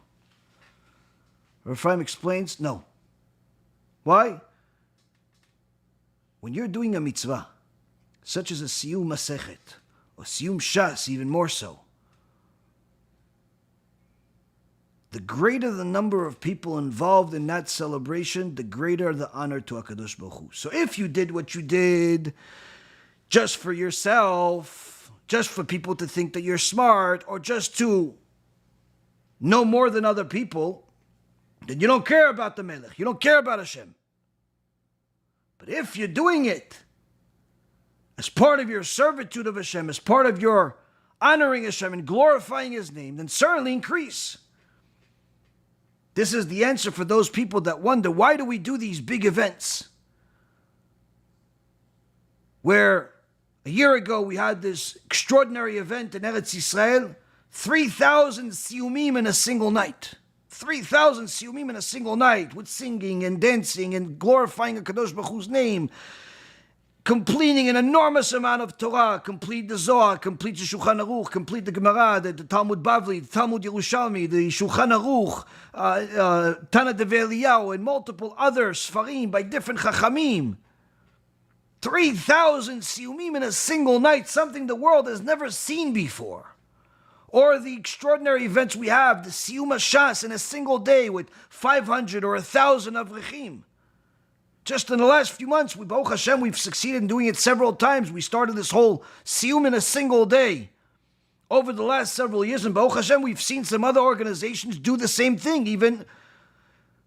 Rav Efraim explains, no. Why? When you're doing a mitzvah, such as a Siyum Masechet, or Siyum Shas, even more so, the greater the number of people involved in that celebration, the greater the honor to HaKadosh Baruch Hu. So if you did what you did just for yourself, just for people to think that you're smart, or just to know more than other people, then you don't care about the Melech, you don't care about Hashem. But if you're doing it as part of your servitude of Hashem, as part of your honoring Hashem and glorifying His name, then certainly increase. This is the answer for those people that wonder, why do we do these big events? Where a year ago we had this extraordinary event in Eretz Yisrael, 3,000 Siyumim in a single night. 3,000 Siyumim in a single night, with singing and dancing and glorifying HaKadosh Baruch Hu's name, completing an enormous amount of Torah, complete the Zohar, complete the Shulchan Aruch, complete the Gemara, the Talmud Bavli, the Talmud Yerushalmi, the Shulchan Aruch, Tana Devei Eliyahu, and multiple other Sfarim by different chachamim. 3,000 Siyumim in a single night, something the world has never seen before. Or the extraordinary events we have, the Siyum HaShas in a single day with 500 or 1,000 Avrechim. Just in the last few months, Baruch Hashem, we've succeeded in doing it several times. We started this whole Siyum in a single day. Over the last several years, and Baruch Hashem, we've seen some other organizations do the same thing, even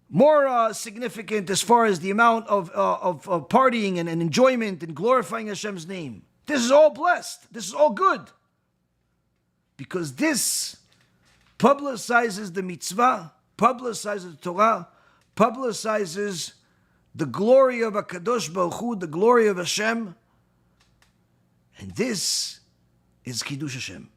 more significant as far as the amount of partying and enjoyment and glorifying Hashem's name. This is all blessed. This is all good. Because this publicizes the mitzvah, publicizes the Torah, publicizes the glory of HaKadosh Baruch Hu, the glory of Hashem. And this is Kiddush Hashem.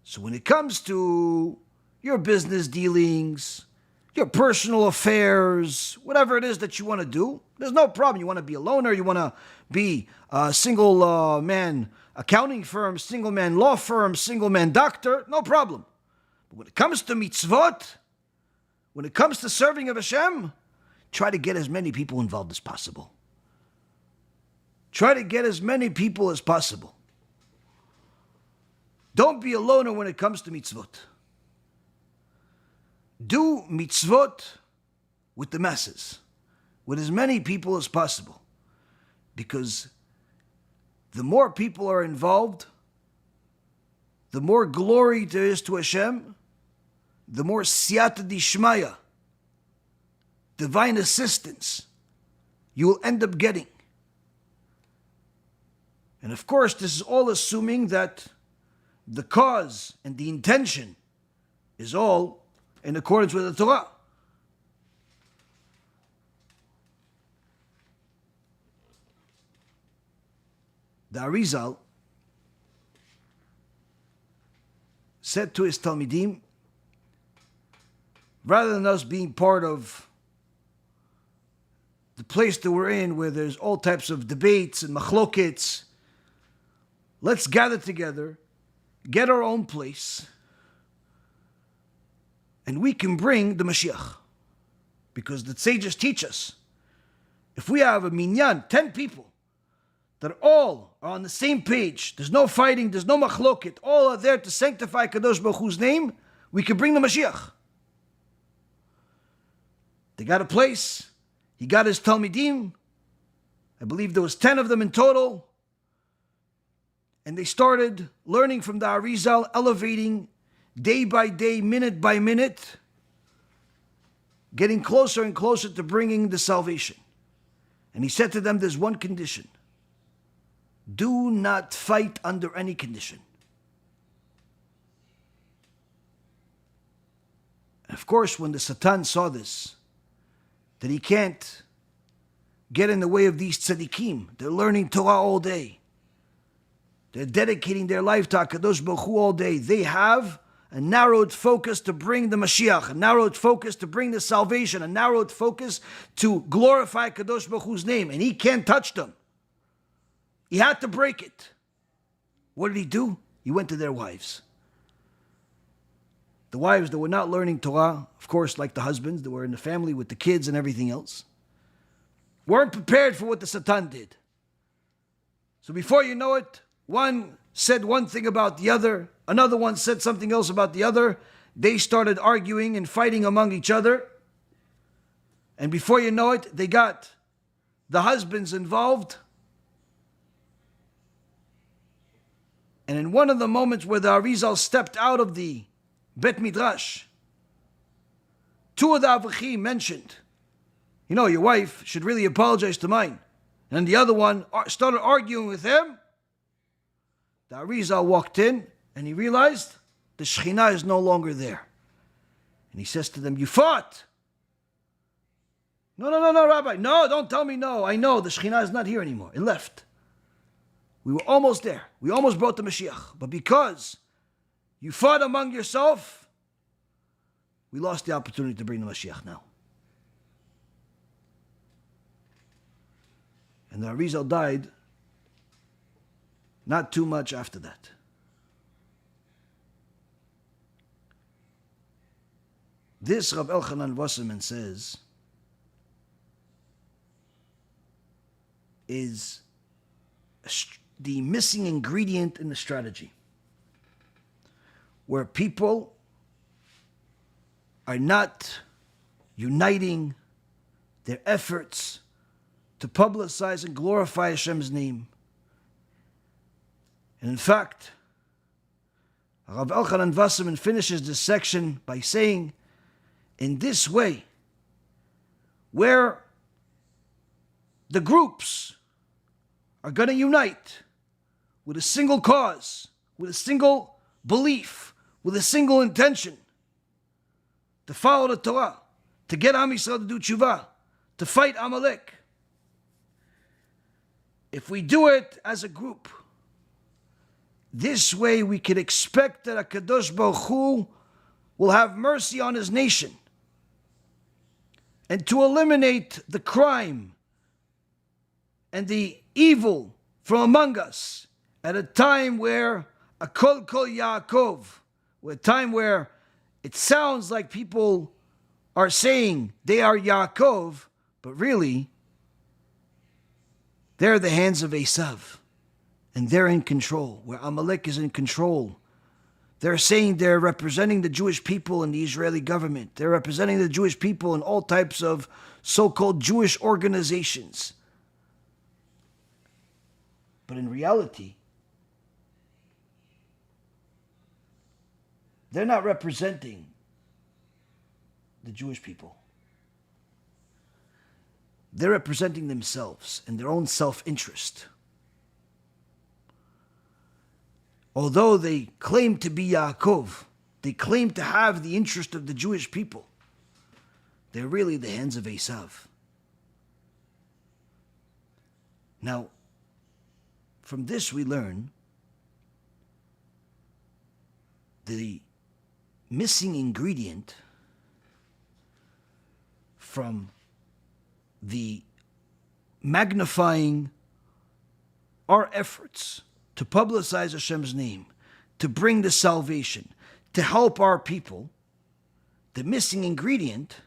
So when it comes to your business dealings, your personal affairs, whatever it is that you want to do, there's no problem. You want to be a loner, you want to be a single man accounting firm, single man law firm, single man doctor, no problem. But when it comes to mitzvot, when it comes to serving of Hashem, try to get as many people involved as possible. Try to get as many people as possible. Don't be a loner when it comes to mitzvot. Do mitzvot with the masses, with as many people as possible. Because the more people are involved, the more glory there is to Hashem, the more Siyata Dishmaya, divine assistance, you will end up getting. And of course, this is all assuming that the cause and the intention is all in accordance with the Torah. The Arizal said to his Talmidim, rather than us being part of the place that we're in where there's all types of debates and machlokets, let's gather together, get our own place, and we can bring the Mashiach. Because the sages teach us, if we have a minyan, 10 people, that all are on the same page, there's no fighting, there's no machloket, all are there to sanctify Kadosh Baruch Hu's name, we can bring the Mashiach. They got a place, he got his Talmidim, I believe there was 10 of them in total, and they started learning from the Arizal, elevating day by day, minute by minute, getting closer and closer to bringing the salvation. And he said to them, there's one condition. Do not fight under any condition. And of course, when the Satan saw this, that he can't get in the way of these tzaddikim, they're learning Torah all day. They're dedicating their life to HaKadosh Baruch Hu all day. They have a narrowed focus to bring the Mashiach, a narrowed focus to bring the salvation, a narrowed focus to glorify HaKadosh Baruch Hu's name, and he can't touch them. He had to break it. What did he do? He went to their wives. The wives that were not learning Torah, of course, like the husbands that were in the family with the kids and everything else, weren't prepared for what the Satan did. So before you know it, one said one thing about the other, another one said something else about the other. They started arguing and fighting among each other. And before you know it, they got the husbands involved. And in one of the moments where the Arizal stepped out of the Bet Midrash, two of the Avachim mentioned, you know, your wife should really apologize to mine. And the other one started arguing with him. The Arizal walked in and he realized the Shekhinah is no longer there. And he says to them, you fought. No, Rabbi. No, don't tell me no. I know the Shekhinah is not here anymore. It left. We were almost there. We almost brought the Mashiach. But because you fought among yourself, we lost the opportunity to bring the Mashiach now. And the Arizal died not too much after that. This Rav Elchonon Wasserman says is the missing ingredient in the strategy, where people are not uniting their efforts to publicize and glorify Hashem's name. And in fact, Rav Elchonon Wasserman finishes this section by saying, in this way, where the groups are going to unite with a single cause, with a single belief, with a single intention, to follow the Torah, to get Am Yisrael to do tshuva, to fight Amalek. If we do it as a group, this way we can expect that HaKadosh Baruch Hu will have mercy on his nation, and to eliminate the crime and the evil from among us at a time where a kol Yaakov, a time where it sounds like people are saying they are Yaakov, but really they're the hands of Esav, and they're in control, where Amalek is in control. They're saying they're representing the Jewish people in the Israeli government. They're representing the Jewish people in all types of so-called Jewish organizations. But in reality, they're not representing the Jewish people. They're representing themselves and their own self-interest. Although they claim to be Yaakov, They claim to have the interest of the Jewish people. They're really the hands of Esav. Now, from this we learn the missing ingredient from the magnifying our efforts to publicize Hashem's name, to bring the salvation, to help our people. The missing ingredient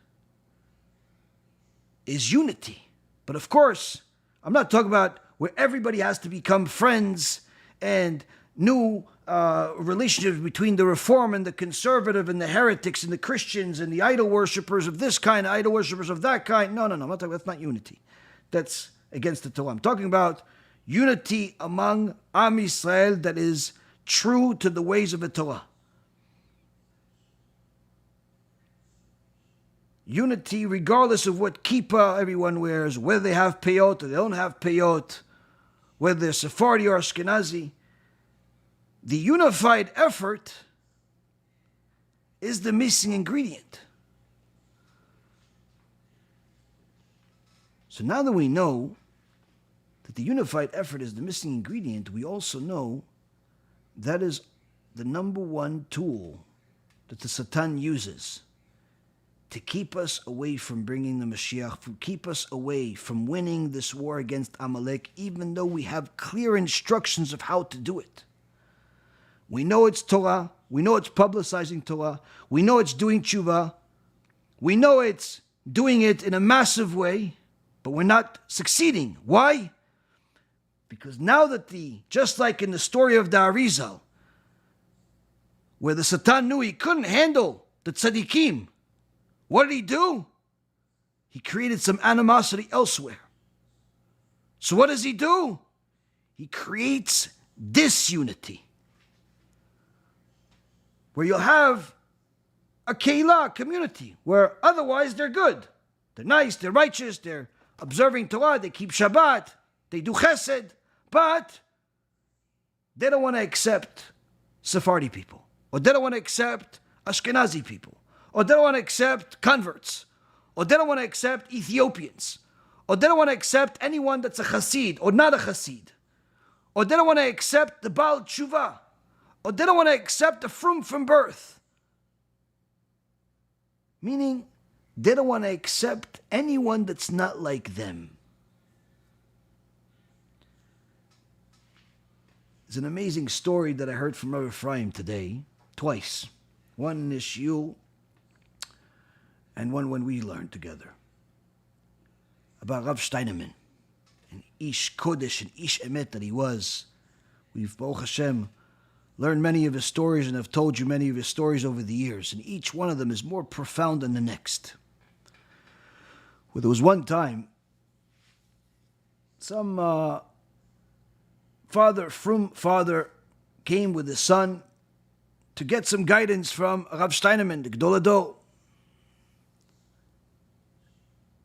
is unity. But of course, I'm not talking about where everybody has to become friends and new relationships between the Reform and the Conservative and the heretics and the Christians and the idol worshippers of this kind, idol worshippers of that kind. No, I'm not talking, that's not unity. That's against the Torah. I'm talking about unity among Am Yisrael that is true to the ways of the Torah. Unity regardless of what kippah everyone wears, whether they have peyot or they don't have peyot, whether they're Sephardi or Ashkenazi. The unified effort is the missing ingredient. So now that we know that the unified effort is the missing ingredient, we also know that is the number one tool that the Satan uses to keep us away from bringing the Mashiach, to keep us away from winning this war against Amalek, even though we have clear instructions of how to do it. We know it's Torah, we know it's publicizing Torah, we know it's doing tshuva, we know it's doing it in a massive way, but we're not succeeding. Why? Because now that just like in the story of the Arizal, where the Satan knew he couldn't handle the tzaddikim, what did he do? He created some animosity elsewhere. So what does he do? He creates disunity, where you'll have a keilah, community, where otherwise they're good. They're nice, they're righteous, they're observing Torah, they keep Shabbat, they do chesed, but they don't want to accept Sephardi people, or they don't want to accept Ashkenazi people, or they don't want to accept converts, or they don't want to accept Ethiopians, or they don't want to accept anyone that's a chassid or not a chassid, or they don't want to accept the Baal Tshuva, or they don't want to accept the frum from birth. Meaning, they don't want to accept anyone that's not like them. There's an amazing story that I heard from Rav Efraim today, twice. One in this shul, and one when we learned together. About Rav Steinemann, an Ish Kodesh, an Ish Emet that he was. We've, Baruch Hashem, learned many of his stories and have told you many of his stories over the years, and each one of them is more profound than the next. Well, there was one time, some father came with his son to get some guidance from Rav Steinemann, the Gdol Hador.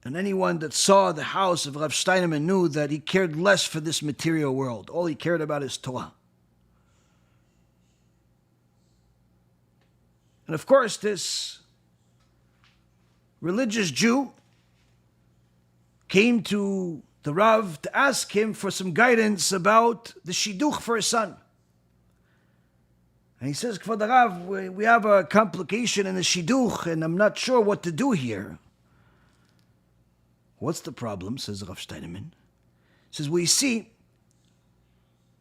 And anyone that saw the house of Rav Steinemann knew that he cared less for this material world. All he cared about is Torah. And of course, this religious Jew came to the Rav to ask him for some guidance about the shidduch for his son. And he says, Kvod Rav, we have a complication in the shidduch, and I'm not sure what to do here. What's the problem, says Rav Steinemann. He says, well, you see,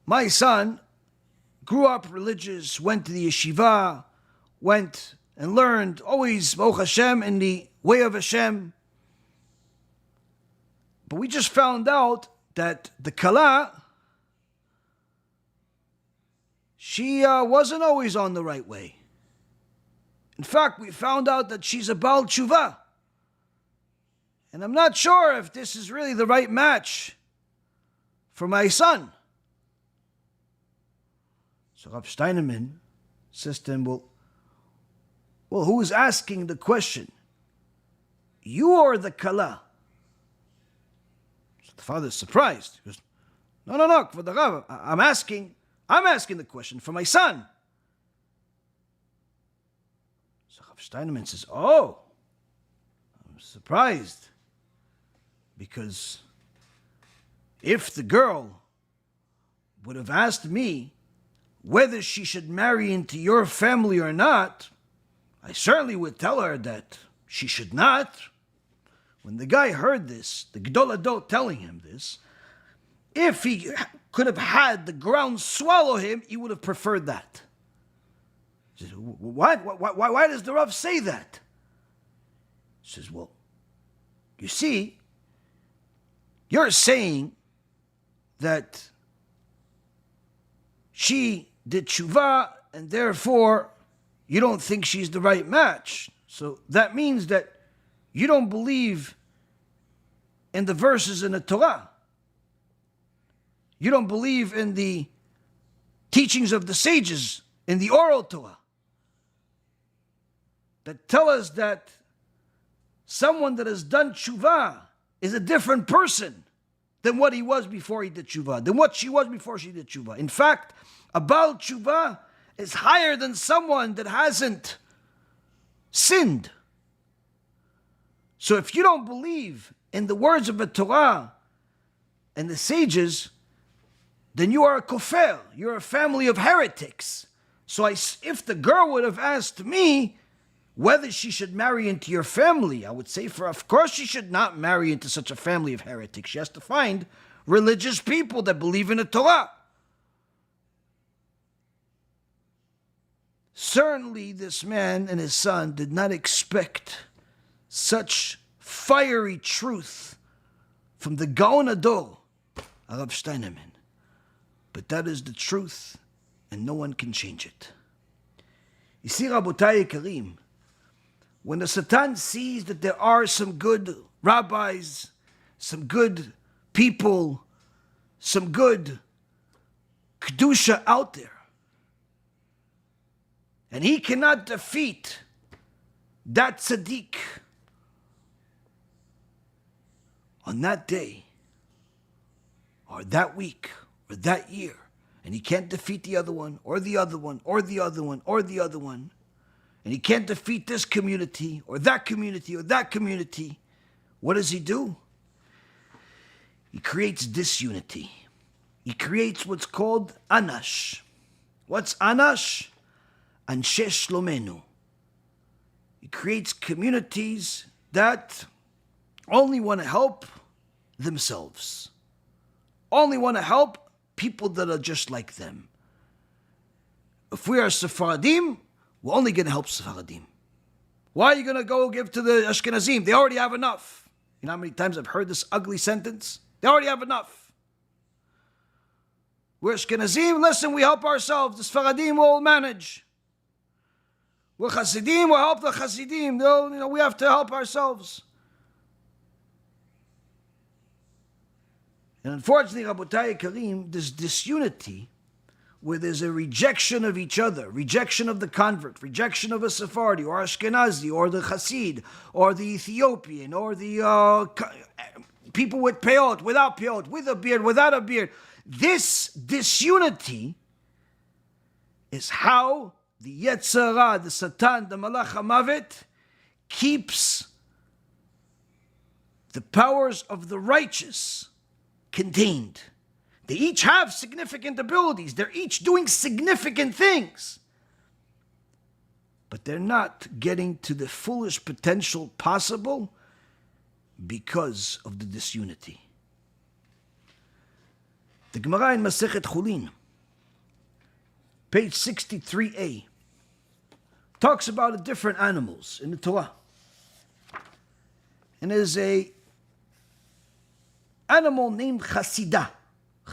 my son grew up religious, went to the yeshiva, went and learned, always, Baruch Hashem, in the way of Hashem. But we just found out that the Kala, she wasn't always on the right way. In fact, we found out that she's a Baal Tshuva. And I'm not sure if this is really the right match for my son. So Rav Steinemann says to him, well, who is asking the question? You or the Kala? So the father is surprised. He goes, no, for the Rav, I'm asking the question for my son. So Rav Steinemann says, oh, I'm surprised. Because if the girl would have asked me whether she should marry into your family or not, I certainly would tell her that she should not. When the guy heard this, the Gedol Hador telling him this, if he could have had the ground swallow him, he would have preferred that. He says, what? Why does the Rav say that? He says, well, you see, you're saying that she did tshuva and therefore you don't think she's the right match. So that means that you don't believe in the verses in the Torah. You don't believe in the teachings of the sages in the oral Torah that tell us that someone that has done tshuva is a different person than what he was before he did tshuva, than what she was before she did tshuva. In fact, a Baal tshuva is higher than someone that hasn't sinned. So if you don't believe in the words of the Torah and the sages, then you are a kofel. You're a family of heretics. So if the girl would have asked me whether she should marry into your family, I would say, of course she should not marry into such a family of heretics. She has to find religious people that believe in the Torah. Certainly this man and his son did not expect such fiery truth from the Gaon Hador, Rav Steinemann. But that is the truth, and no one can change it. You see, Rabotai Karim, when the Satan sees that there are some good rabbis, some good people, some good kedusha out there, and he cannot defeat that tzaddik on that day, or that week, or that year, and he can't defeat the other one, or the other one, or the other one, or the other one, and he can't defeat this community, or that community, or that community, what does he do? He creates disunity. He creates what's called anash. What's anash? Anshe Shlomenu. He creates communities that only want to help themselves. Only want to help people that are just like them. If we are Sephardim, we're only going to help Sephardim. Why are you going to go give to the Ashkenazim? They already have enough. You know how many times I've heard this ugly sentence? They already have enough. We're Ashkenazim, listen, we help ourselves. The Sephardim will manage. We're Hasidim, we'll help the Hasidim. We have to help ourselves. And unfortunately, Rabotai Karim, this disunity, where there's a rejection of each other, rejection of the convert, rejection of a Sephardi, or Ashkenazi, or the Hasid, or the Ethiopian, or the people with peot, without peot, with a beard, without a beard. This disunity is how the Yetzer Hara, the Satan, the Malach HaMavet, keeps the powers of the righteous contained. They each have significant abilities. They're each doing significant things. But they're not getting to the fullest potential possible because of the disunity. The Gemara in Masechet Chulin, page 63a, talks about the different animals in the Torah. And there's a animal named Chasidah.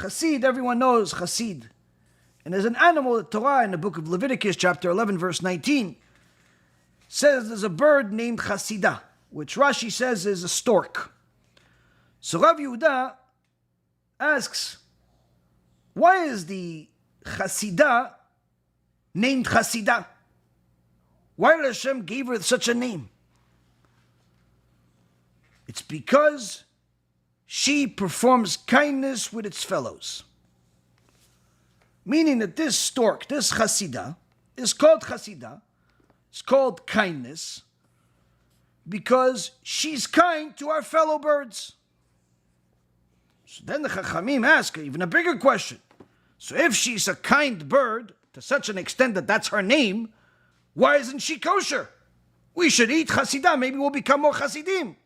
Chasid, everyone knows Chasid. And there's an animal, the Torah in the book of Leviticus, chapter 11, verse 19, says there's a bird named Chasidah, which Rashi says is a stork. So Rav Yehuda asks, why is the Chasidah named Chasidah? Why did Hashem give her such a name? It's because she performs kindness with its fellows. Meaning that this stork, this Chasidah, is called Chasidah It's called kindness because she's kind to our fellow birds. So then the chachamim ask even a bigger question. So if she's a kind bird, to such an extent that that's her name, why isn't she kosher? We should eat chasidah. Maybe we'll become more chasidim.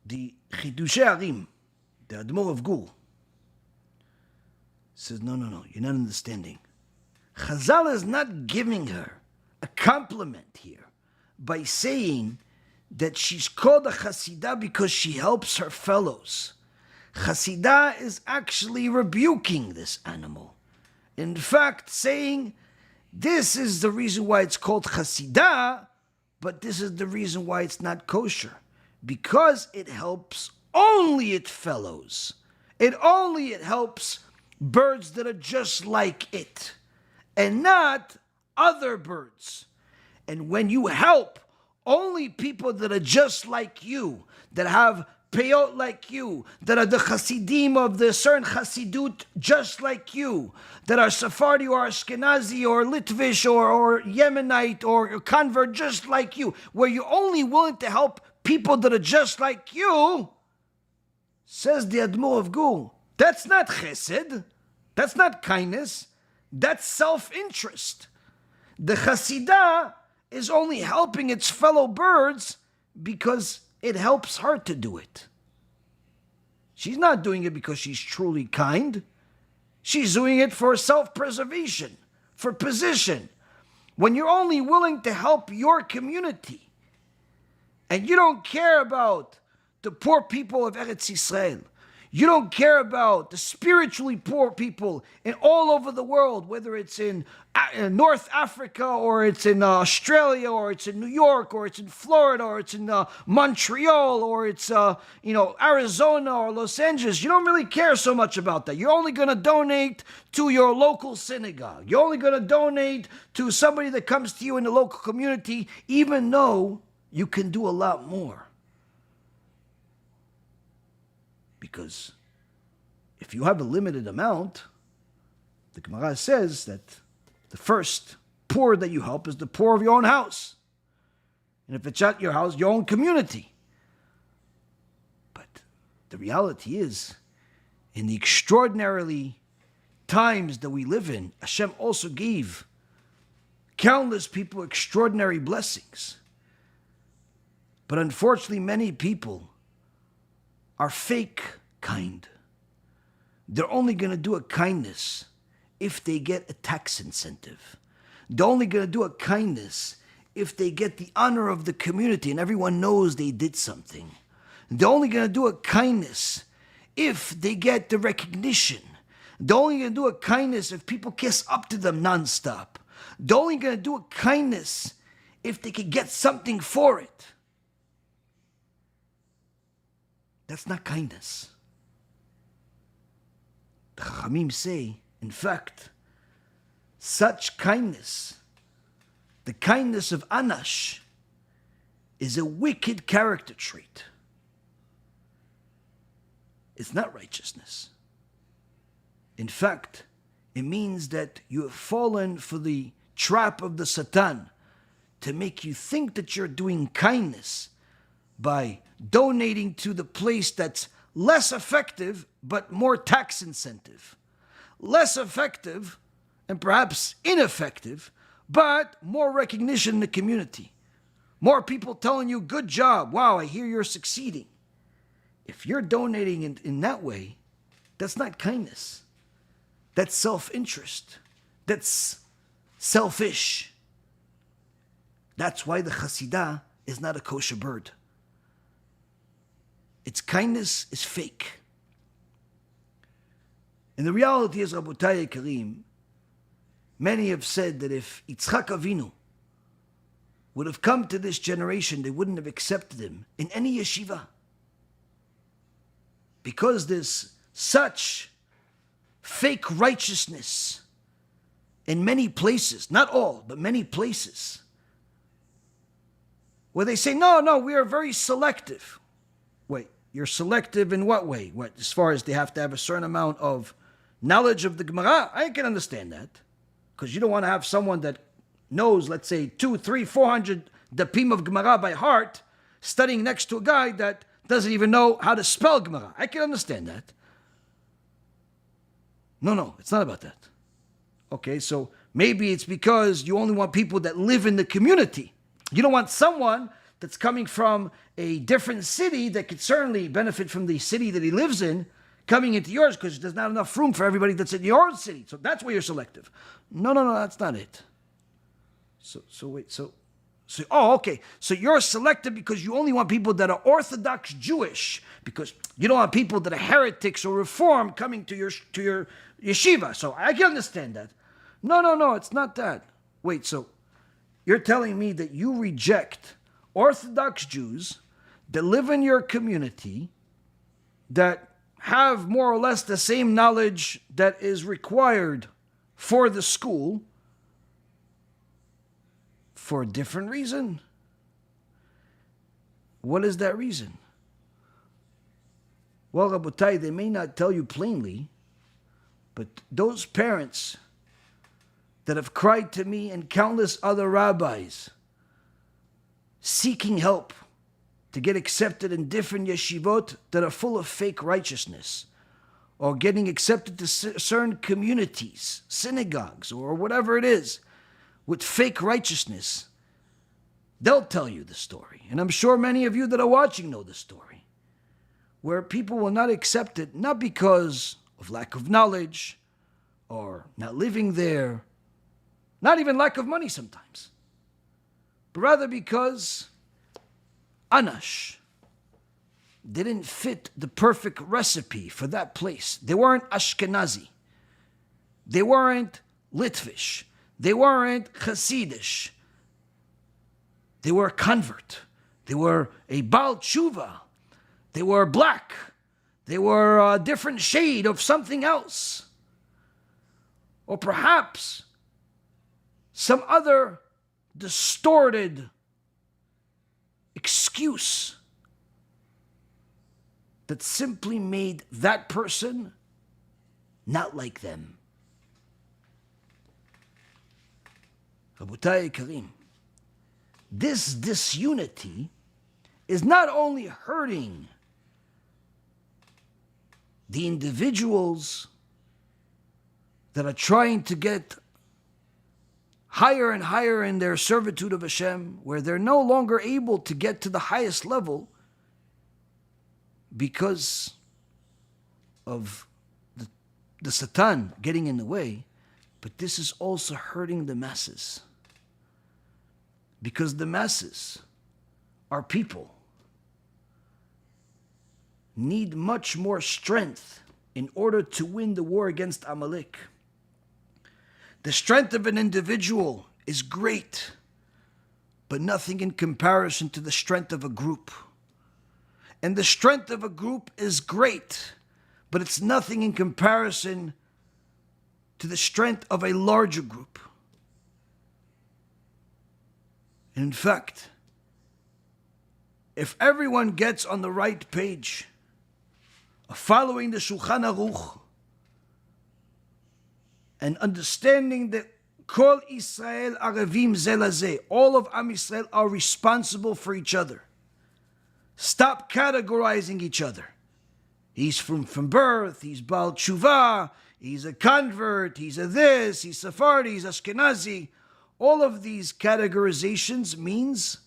The Chidushei Arim, the Admor of Gur, says, no, you're not understanding. Chazal is not giving her a compliment here by saying that she's called a chasidah because she helps her fellows. Chasidah is actually rebuking this animal. In fact, saying, this is the reason why it's called chasidah, but this is the reason why it's not kosher. Because it helps only its fellows. It helps birds that are just like it, and not other birds. And when you help only people that are just like you, that have peyot like you, that are the Hasidim of the certain Hasidut just like you, that are Sephardi or Ashkenazi or Litvish or Yemenite or convert just like you, where you're only willing to help people that are just like you, says the Admor of Gur, that's not chesed, that's not kindness, that's self-interest. The Hasidah is only helping its fellow birds because it helps her to do it. She's not doing it because she's truly kind. She's doing it for self-preservation, for position. When you're only willing to help your community, and you don't care about the poor people of Eretz Yisrael, you don't care about the spiritually poor people in all over the world, whether it's in North Africa, or it's in Australia, or it's in New York, or it's in Florida, or it's in Montreal, or it's Arizona or Los Angeles. You don't really care so much about that. You're only going to donate to your local synagogue. You're only going to donate to somebody that comes to you in the local community, even though you can do a lot more. Because if you have a limited amount, the Gemara says that the first poor that you help is the poor of your own house. And if it's at your house, your own community. But the reality is, in the extraordinarily times that we live in, Hashem also gave countless people extraordinary blessings. But unfortunately, many people are fake kind. They're only going to do a kindness if they get a tax incentive. They're only going to do a kindness if they get the honor of the community and everyone knows they did something. They're only going to do a kindness if they get the recognition. They're only going to do a kindness if people kiss up to them nonstop. They're only going to do a kindness if they can get something for it. That's not kindness. The chachamim say, in fact, such kindness, the kindness of Anash, is a wicked character trait. It's not righteousness. In fact, it means that you have fallen for the trap of the Satan to make you think that you're doing kindness by donating to the place that's less effective but more tax incentive. Less effective and perhaps ineffective, but more recognition in the community. More people telling you, good job, wow, I hear you're succeeding. If you're donating in that way, that's not kindness. That's self-interest. That's selfish. That's why the chasidah is not a kosher bird. Its kindness is fake. And the reality is, Rabotai Karim, many have said that if Yitzchak Avinu would have come to this generation, they wouldn't have accepted him in any yeshiva. Because there's such fake righteousness in many places, not all, but many places, where they say, no, we are very selective. Wait, you're selective in what way? What, as far as they have to have a certain amount of knowledge of the Gemara, I can understand that. Because you don't want to have someone that knows, let's say, 200, 300, 400 dapim of Gemara by heart, studying next to a guy that doesn't even know how to spell Gemara. I can understand that. No, it's not about that. Okay, so maybe it's because you only want people that live in the community. You don't want someone that's coming from a different city that could certainly benefit from the city that he lives in, coming into yours because there's not enough room for everybody that's in your city. So that's why you're selective. No, that's not it. Okay. So you're selective because you only want people that are Orthodox Jewish, because you don't want people that are heretics or reform coming to your yeshiva. So I can understand that. No, it's not that. Wait, so you're telling me that you reject Orthodox Jews that live in your community, that have more or less the same knowledge that is required for the school, for a different reason? What is that reason? Well, Rabotai, they may not tell you plainly, but those parents that have cried to me and countless other rabbis seeking help to get accepted in different yeshivot that are full of fake righteousness, or getting accepted to certain communities, synagogues, or whatever it is, with fake righteousness, they'll tell you the story. And I'm sure many of you that are watching know the story, where people will not accept it, not because of lack of knowledge, or not living there, not even lack of money sometimes, but rather because Anash didn't fit the perfect recipe for that place. They weren't Ashkenazi. They weren't Litvish. They weren't Hasidish. They were a convert. They were a Baal Tshuva. They were black. They were a different shade of something else. Or perhaps some other distorted excuse that simply made that person not like them. Rabotai Karim, this disunity is not only hurting the individuals that are trying to get higher and higher in their servitude of Hashem, where they're no longer able to get to the highest level because of the Satan getting in the way, but this is also hurting the masses. Because the masses, our people, need much more strength in order to win the war against Amalek. The strength of an individual is great, but nothing in comparison to the strength of a group. And the strength of a group is great, but it's nothing in comparison to the strength of a larger group. And in fact, if everyone gets on the right page of following the Shulchan Aruch, and understanding that Kol Israel Arevim Ze Lazeh, all of Am Yisrael are responsible for each other. Stop categorizing each other. He's from birth, he's Baal Tshuva, he's a convert, he's a this, he's Sephardi, he's Ashkenazi. All of these categorizations means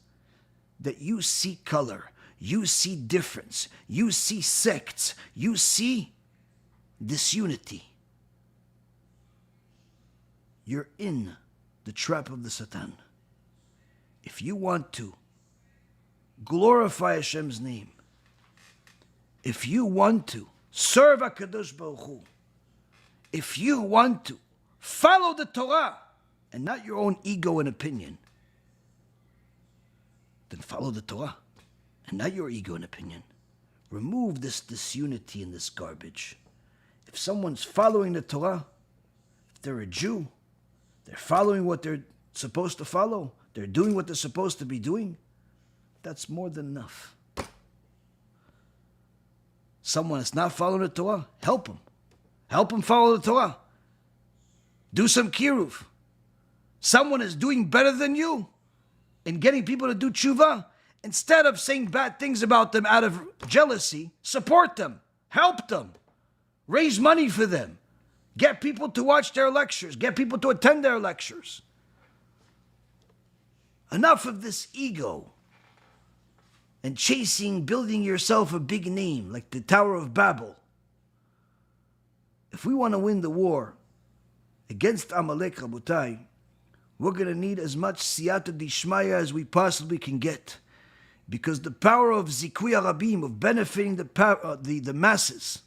that you see color, you see difference, you see sects, you see disunity. You're in the trap of the Satan. If you want to glorify Hashem's name, if you want to serve HaKadosh Baruch Hu, if you want to follow the Torah and not your own ego and opinion, then follow the Torah and not your ego and opinion. Remove this disunity and this garbage. If someone's following the Torah, if they're a Jew, they're following what they're supposed to follow, they're doing what they're supposed to be doing, that's more than enough. Someone that's not following the Torah, help them. Help them follow the Torah. Do some Kiruv. Someone is doing better than you in getting people to do tshuva. Instead of saying bad things about them out of jealousy, support them. Help them. Raise money for them. Get people to watch their lectures. Get people to attend their lectures. Enough of this ego and chasing, building yourself a big name like the Tower of Babel. If we want to win the war against Amalek, Rabotai, we're going to need as much Siyata Dishmaya as we possibly can get. Because the power of Zikui Arabim, of benefiting the masses,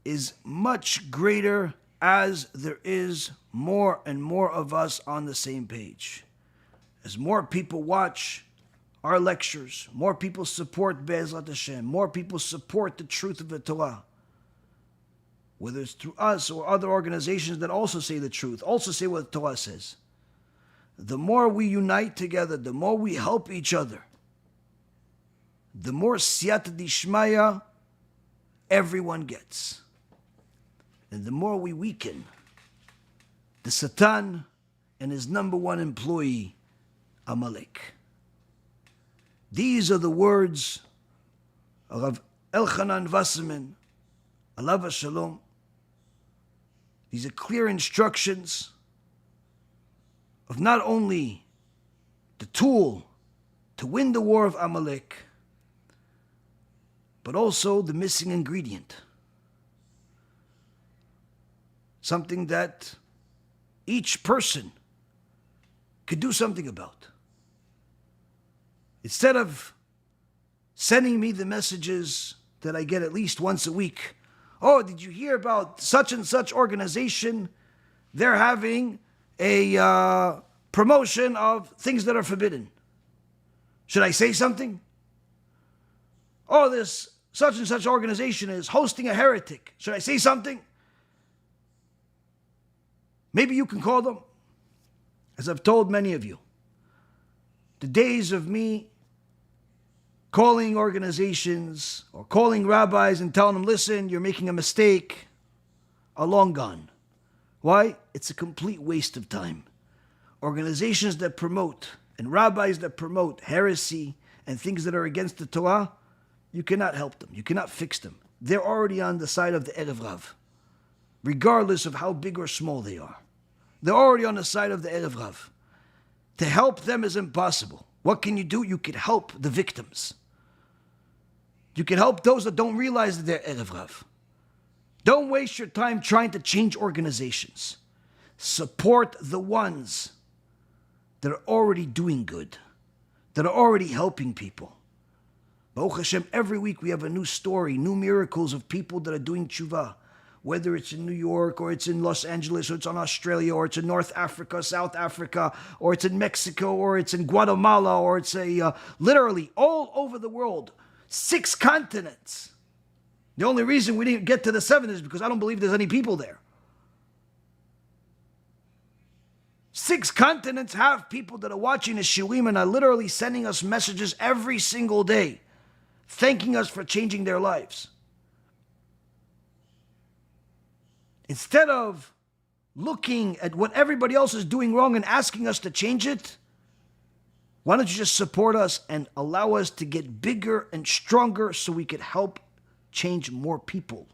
is much greater as there is more and more of us on the same page. As more people watch our lectures, more people support BeEzrat HaShem, more people support the truth of the Torah, whether it's through us or other organizations that also say the truth, also say what the Torah says. The more we unite together, the more we help each other, the more Siyata Dishmaya everyone gets. And the more we weaken the Satan and his number one employee, Amalek. These are the words of Rav Elchanon Wasserman, alav hashalom. These are clear instructions of not only the tool to win the war of Amalek, but also the missing ingredient. Something that each person could do something about. Instead of sending me the messages that I get at least once a week, oh, did you hear about such and such organization? They're having a promotion of things that are forbidden. Should I say something? Oh, this such and such organization is hosting a heretic. Should I say something? Maybe you can call them. As I've told many of you, the days of me calling organizations or calling rabbis and telling them, listen, you're making a mistake, are long gone. Why? It's a complete waste of time. Organizations that promote and rabbis that promote heresy and things that are against the Torah, you cannot help them. You cannot fix them. They're already on the side of the Erev Rav, regardless of how big or small they are. They're already on the side of the Erev Rav. To help them is impossible. What can you do? You can help the victims. You can help those that don't realize that they're Erev Rav. Don't waste your time trying to change organizations. Support the ones that are already doing good, that are already helping people. Baruch Hashem, every week we have a new story, new miracles of people that are doing tshuva. Whether it's in New York, or it's in Los Angeles, or it's in Australia, or it's in North Africa, South Africa, or it's in Mexico, or it's in Guatemala, or it's literally all over the world. 6 continents. The only reason we didn't get to the 7th is because I don't believe there's any people there. 6 continents have people that are watching the Siyum and are literally sending us messages every single day, thanking us for changing their lives. Instead of looking at what everybody else is doing wrong and asking us to change it, why don't you just support us and allow us to get bigger and stronger so we could help change more people?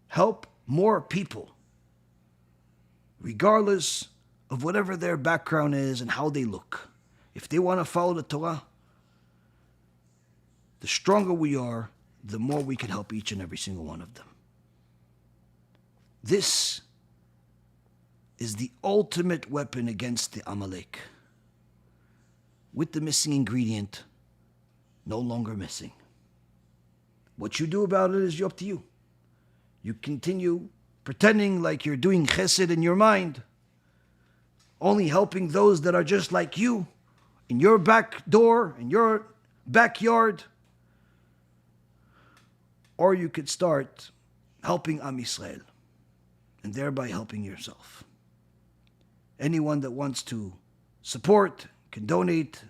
Help more people, regardless of whatever their background is and how they look. If they want to follow the Torah, the stronger we are, the more we can help each and every single one of them. This is the ultimate weapon against the Amalek. With the missing ingredient no longer missing. What you do about it is up to you. You continue pretending like you're doing chesed in your mind, only helping those that are just like you, in your back door, in your backyard. Or you could start helping Am Yisrael, and thereby helping yourself. Anyone that wants to support can donate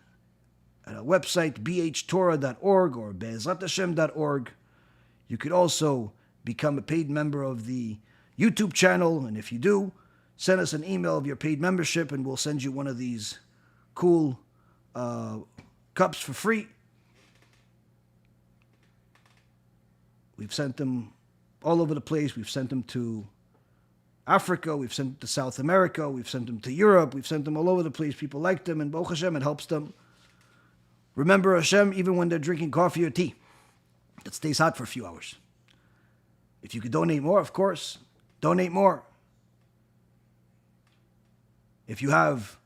at our website, bhtorah.org or BeEzrat.org. You could also become a paid member of the YouTube channel, and if you do, send us an email of your paid membership and we'll send you one of these cool cups for free. We've sent them all over the place. We've sent them to Africa, we've sent them to South America, we've sent them to Europe, we've sent them all over the place. People like them, and Baruch Hashem, it helps them remember Hashem even when they're drinking coffee or tea that stays hot for a few hours. If you could donate more, of course, donate more. If you have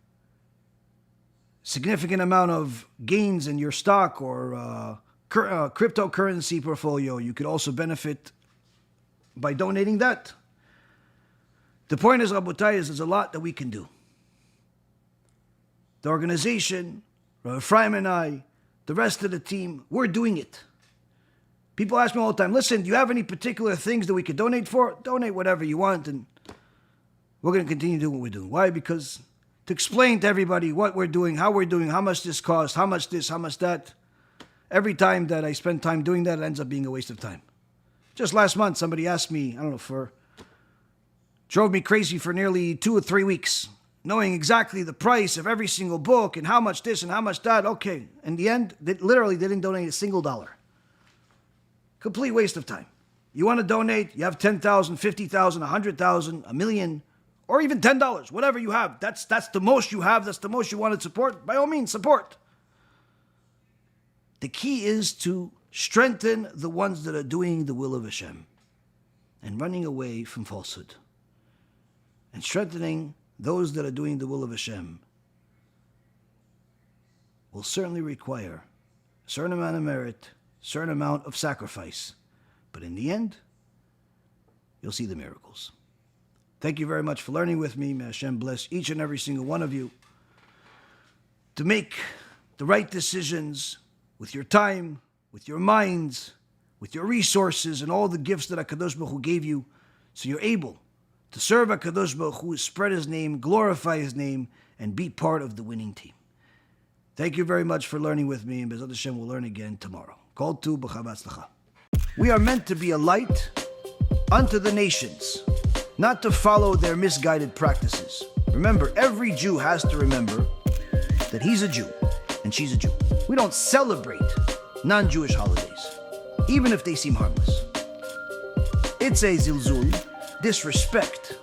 significant amount of gains in your stock or cryptocurrency portfolio, you could also benefit by donating that. The point is, Rabotai, is there's a lot that we can do. The organization, Rav Efraim and I, the rest of the team, we're doing it. People ask me all the time, listen, do you have any particular things that we could donate for? Donate whatever you want, and we're going to continue doing what we're doing. Why? Because to explain to everybody what we're doing, how much this costs, how much this, how much that, every time that I spend time doing that, it ends up being a waste of time. Just last month, somebody asked me, drove me crazy for nearly 2 or 3 weeks, knowing exactly the price of every single book and how much this and how much that. Okay, in the end, they literally didn't donate a single dollar. Complete waste of time. You want to donate, you have 10,000, 50,000, 100,000, a million, or even $10, whatever you have. That's the most you have, that's the most you want to support. By all means, support. The key is to strengthen the ones that are doing the will of Hashem and running away from falsehood. And strengthening those that are doing the will of Hashem will certainly require a certain amount of merit, a certain amount of sacrifice. But in the end, you'll see the miracles. Thank you very much for learning with me. May Hashem bless each and every single one of you to make the right decisions with your time, with your minds, with your resources, and all the gifts that HaKadosh Baruch Hu gave you, so you're able to serve HaKadosh Baruch Hu, spread His name, glorify His name, and be part of the winning team. Thank you very much for learning with me, and BeEzrat Hashem will learn again tomorrow. Kol tu b'cha b'atzlacha. We are meant to be a light unto the nations, not to follow their misguided practices. Remember, every Jew has to remember that he's a Jew, and she's a Jew. We don't celebrate non-Jewish holidays, even if they seem harmless. It's a zilzul, disrespect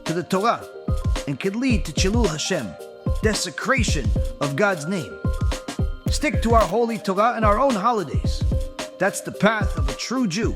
to the Torah, and could lead to Chilul Hashem, desecration of God's name. Stick to our holy Torah and our own holidays. That's the path of a true Jew.